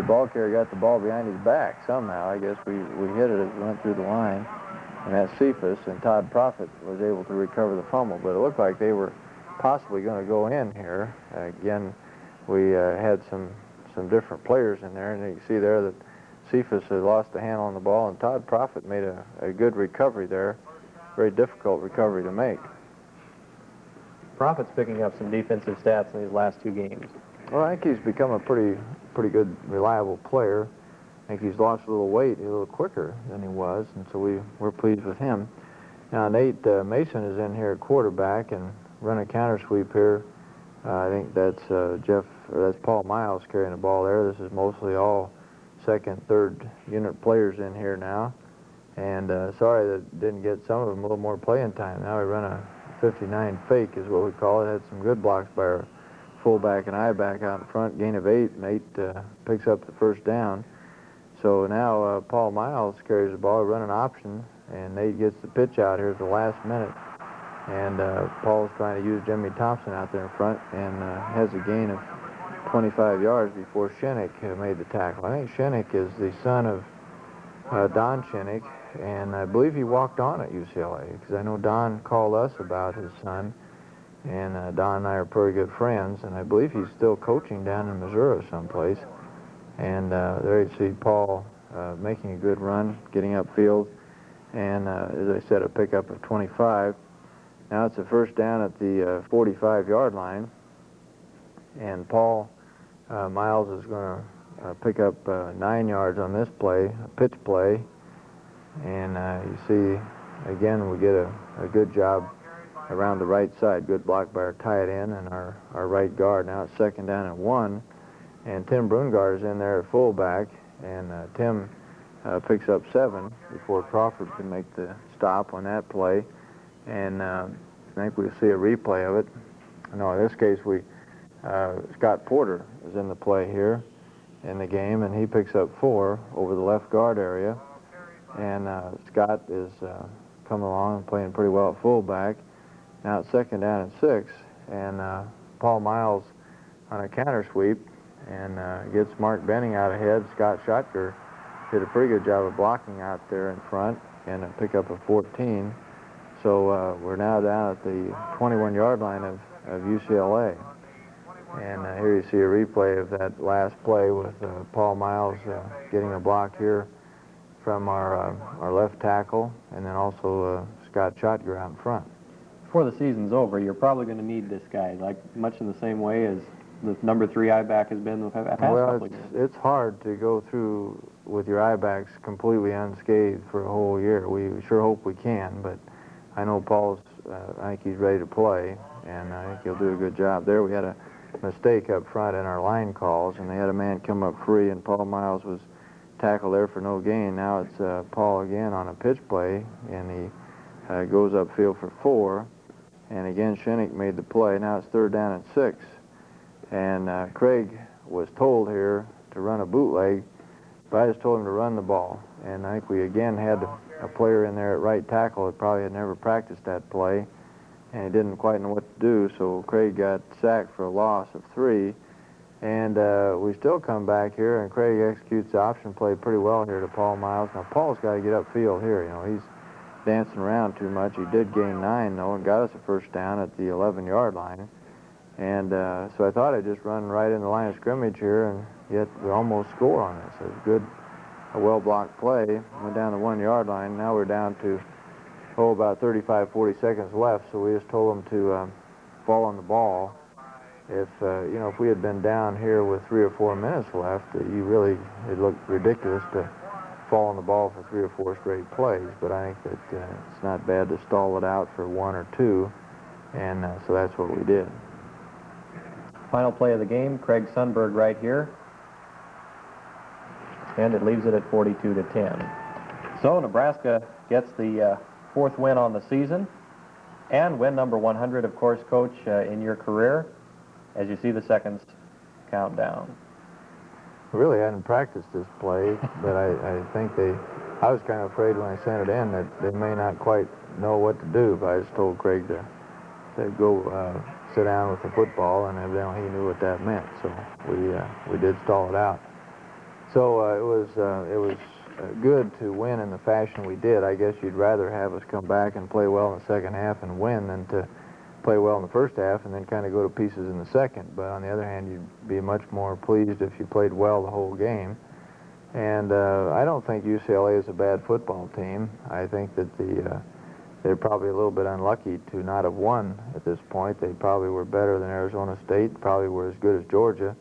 ball carrier got the ball behind his back somehow. I guess we hit it as we went through the line. And that's Cephas, and Todd Profit was able to recover the fumble. But it looked like they were possibly going to go in here. Again, we had some some different players in there, and you can see there that Cephas had lost the handle on the ball, and Todd Profit made a good recovery there. Very difficult recovery to make. Profit's picking up some defensive stats in these last 2 games. Well, I think he's become a pretty good, reliable player. I think he's lost a little weight, a little quicker than he was, and so we're pleased with him. Now, Nate Mason is in here at quarterback and run a counter sweep here. I think that's that's Paul Miles carrying the ball there. This is mostly all second, third unit players in here now. And sorry that didn't get some of them a little more playing time. Now we run a 59 fake is what we call it. Had some good blocks by our fullback and I-back out in front. Gain of 8. Nate picks up the first down. So now Paul Miles carries the ball, run an option, and Nate gets the pitch out here at the last minute. And Paul's trying to use Jimmy Thompson out there in front and has a gain of 25 yards before Shinnick made the tackle. I think Shinnick is the son of Don Shinnick, and I believe he walked on at UCLA because I know Don called us about his son, and Don and I are pretty good friends, and I believe he's still coaching down in Missouri someplace. And there you see Paul making a good run, getting upfield, and as I said, a pickup of 25. Now it's a first down at the 45-yard line, and Paul Miles is going to pick up 9 yards on this play, a pitch play, and you see, again, we get a good job around the right side. Good block by our tight end and our right guard. Now it's second down and 1. And Tim Brungard is in there at fullback, and Tim picks up 7 before Crawford can make the stop on that play. And I think we'll see a replay of it. No, in this case, Scott Porter is in the play here in the game, and he picks up 4 over the left guard area. And Scott is coming along and playing pretty well at fullback. Now it's second down and 6, and Paul Miles on a counter sweep and gets Mark Benning out ahead. Scott Schottger did a pretty good job of blocking out there in front and a pickup of 14. So we're now down at the 21-yard line of UCLA. And here you see a replay of that last play with Paul Miles getting a block here from our left tackle, and then also Scott Schottger out in front. Before the season's over, you're probably going to need this guy, like much in the same way as the number 3 I-back has been the past couple of years. It's hard to go through with your I-backs completely unscathed for a whole year. We sure hope we can, but I know Paul's, I think he's ready to play, and I think he'll do a good job there. We had a mistake up front in our line calls, and they had a man come up free, and Paul Miles was tackled there for no gain. Now it's Paul again on a pitch play, and he goes upfield for 4, and again Shinnick made the play. Now it's third down and 6. And Craig was told here to run a bootleg, but I just told him to run the ball. And I think we again had a player in there at right tackle that probably had never practiced that play, and he didn't quite know what to do, so Craig got sacked for a loss of 3. And we still come back here, and Craig executes the option play pretty well here to Paul Miles. Now, Paul's got to get upfield here. You know, he's dancing around too much. He did gain 9, though, and got us a first down at the 11-yard line. And so I thought I'd just run right in the line of scrimmage here, and yet we almost score on this. It was a well-blocked play. Went down the 1-yard line. Now we're down to, about 35, 40 seconds left, so we just told them to fall on the ball. If we had been down here with 3 or 4 minutes left, it looked ridiculous to fall on the ball for 3 or 4 straight plays. But I think that it's not bad to stall it out for 1 or 2, and so that's what we did. Final play of the game, Craig Sundberg right here, and it leaves it at 42-10. So Nebraska gets the 4th win on the season, and win number 100, of course, Coach, in your career, as you see the seconds count down. I really hadn't practiced this play, but I think I was kind of afraid when I sent it in that they may not quite know what to do, but I just told Craig to go sit down with the football, and evidently he knew what that meant, so we did stall it out. So it was good to win in the fashion we did. I guess you'd rather have us come back and play well in the second half and win than to play well in the first half and then kind of go to pieces in the second. But on the other hand, you'd be much more pleased if you played well the whole game. And I don't think UCLA is a bad football team. I think that they're probably a little bit unlucky to not have won at this point. They probably were better than Arizona State, probably were as good as Georgia,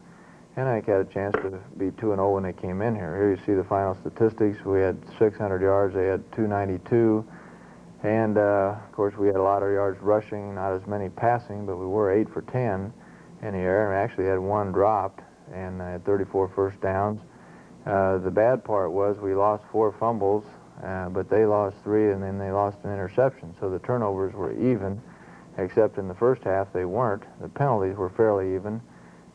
and I think had a chance to be 2-0 when they came in here. Here you see the final statistics. We had 600 yards. They had 292. And, of course, we had a lot of yards rushing, not as many passing, but we were 8 for 10 in the air, and we actually had 1 dropped and had 34 first downs. The bad part was we lost 4 fumbles, but they lost 3, and then they lost an interception. So the turnovers were even, except in the first half they weren't. The penalties were fairly even.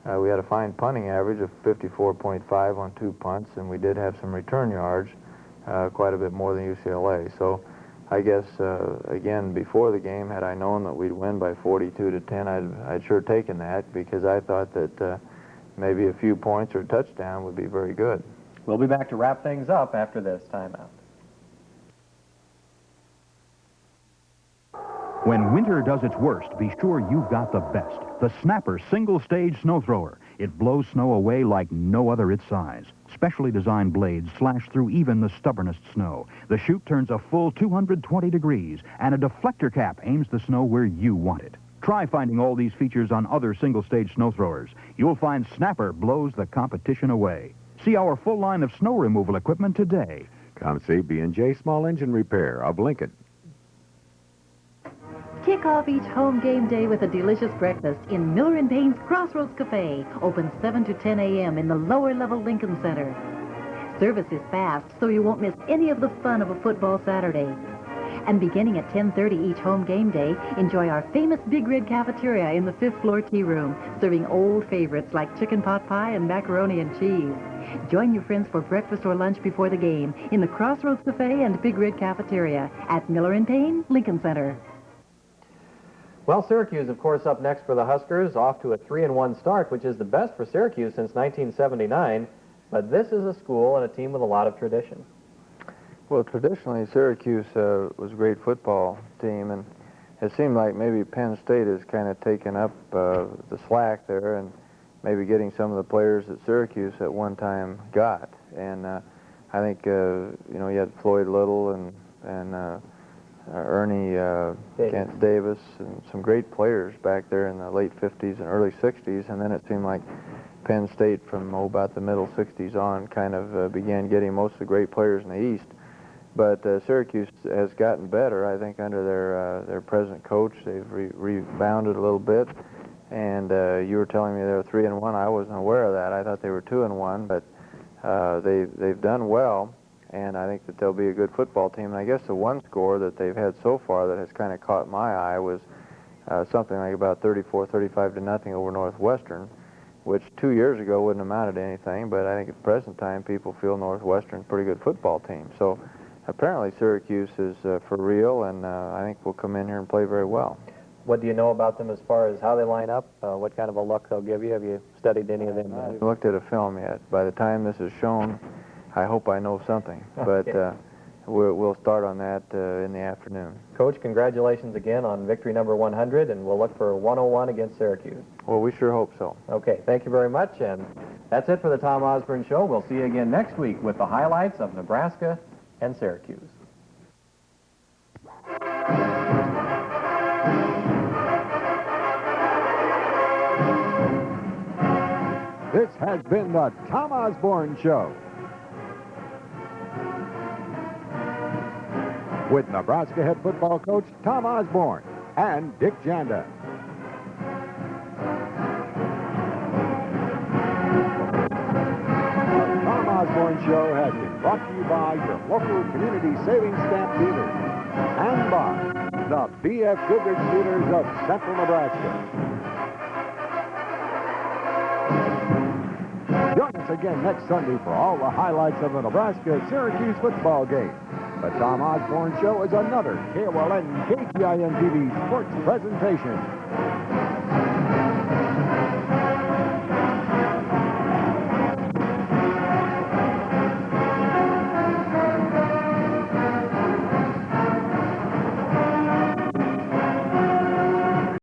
We had a fine punting average of 54.5 on 2 punts, and we did have some return yards, quite a bit more than UCLA. So I guess, again, before the game, had I known that we'd win by 42-10, I'd sure taken that, because I thought that maybe a few points or a touchdown would be very good. We'll be back to wrap things up after this timeout. When winter does its worst, be sure you've got the best. The Snapper single-stage snow thrower. It blows snow away like no other its size. Specially designed blades slash through even the stubbornest snow. The chute turns a full 220 degrees, and a deflector cap aims the snow where you want it. Try finding all these features on other single-stage snow throwers. You'll find Snapper blows the competition away. See our full line of snow removal equipment today. Come see B&J Small Engine Repair of Lincoln. Kick off each home game day with a delicious breakfast in Miller & Payne's Crossroads Cafe, open 7 to 10 a.m. in the lower-level Lincoln Center. Service is fast, so you won't miss any of the fun of a football Saturday. And beginning at 10:30 each home game day, enjoy our famous Big Red Cafeteria in the 5th floor tea room, serving old favorites like chicken pot pie and macaroni and cheese. Join your friends for breakfast or lunch before the game in the Crossroads Cafe and Big Red Cafeteria at Miller & Payne, Lincoln Center. Well, Syracuse, of course, up next for the Huskers, off to a 3-1 start, which is the best for Syracuse since 1979. But this is a school and a team with a lot of tradition. Well, traditionally, Syracuse was a great football team, and it seemed like maybe Penn State has kind of taken up the slack there and maybe getting some of the players that Syracuse at one time got. And I think, you know, you had Floyd Little and Ernie Davis and some great players back there in the late 50s and early 60s, and then it seemed like Penn State from about the middle 60s on kind of began getting most of the great players in the East. But Syracuse has gotten better, I think, under their present coach. They've rebounded a little bit, and you were telling me they were 3-1. I wasn't aware of that. I thought they were 2-1, but they've done well, and I think that they'll be a good football team. And I guess the one score that they've had so far that has kind of caught my eye was something like about 34-35 over Northwestern, which 2 years ago wouldn't have amounted to anything, but I think at the present time people feel Northwestern's a pretty good football team. So apparently Syracuse is for real, and I think we'll come in here and play very well. What do you know about them as far as how they line up? What kind of a look they'll give you? Have you studied any of them? I haven't looked at a film yet. By the time this is shown, I hope I know something. Okay. But we'll start on that in the afternoon. Coach, congratulations again on victory number 100, and we'll look for 101 against Syracuse. Well, we sure hope so. Okay, thank you very much, and that's it for the Tom Osborne Show. We'll see you again next week with the highlights of Nebraska and Syracuse. This has been the Tom Osborne Show. With Nebraska head football coach Tom Osborne and Dick Janda. The Tom Osborne Show has been brought to you by your local community savings stamp dealer and by the B.F. Goodrich Dealers of Central Nebraska. Join us again next Sunday for all the highlights of the Nebraska-Syracuse football game. The Tom Osborne Show is another KOLN KTIN TV sports presentation.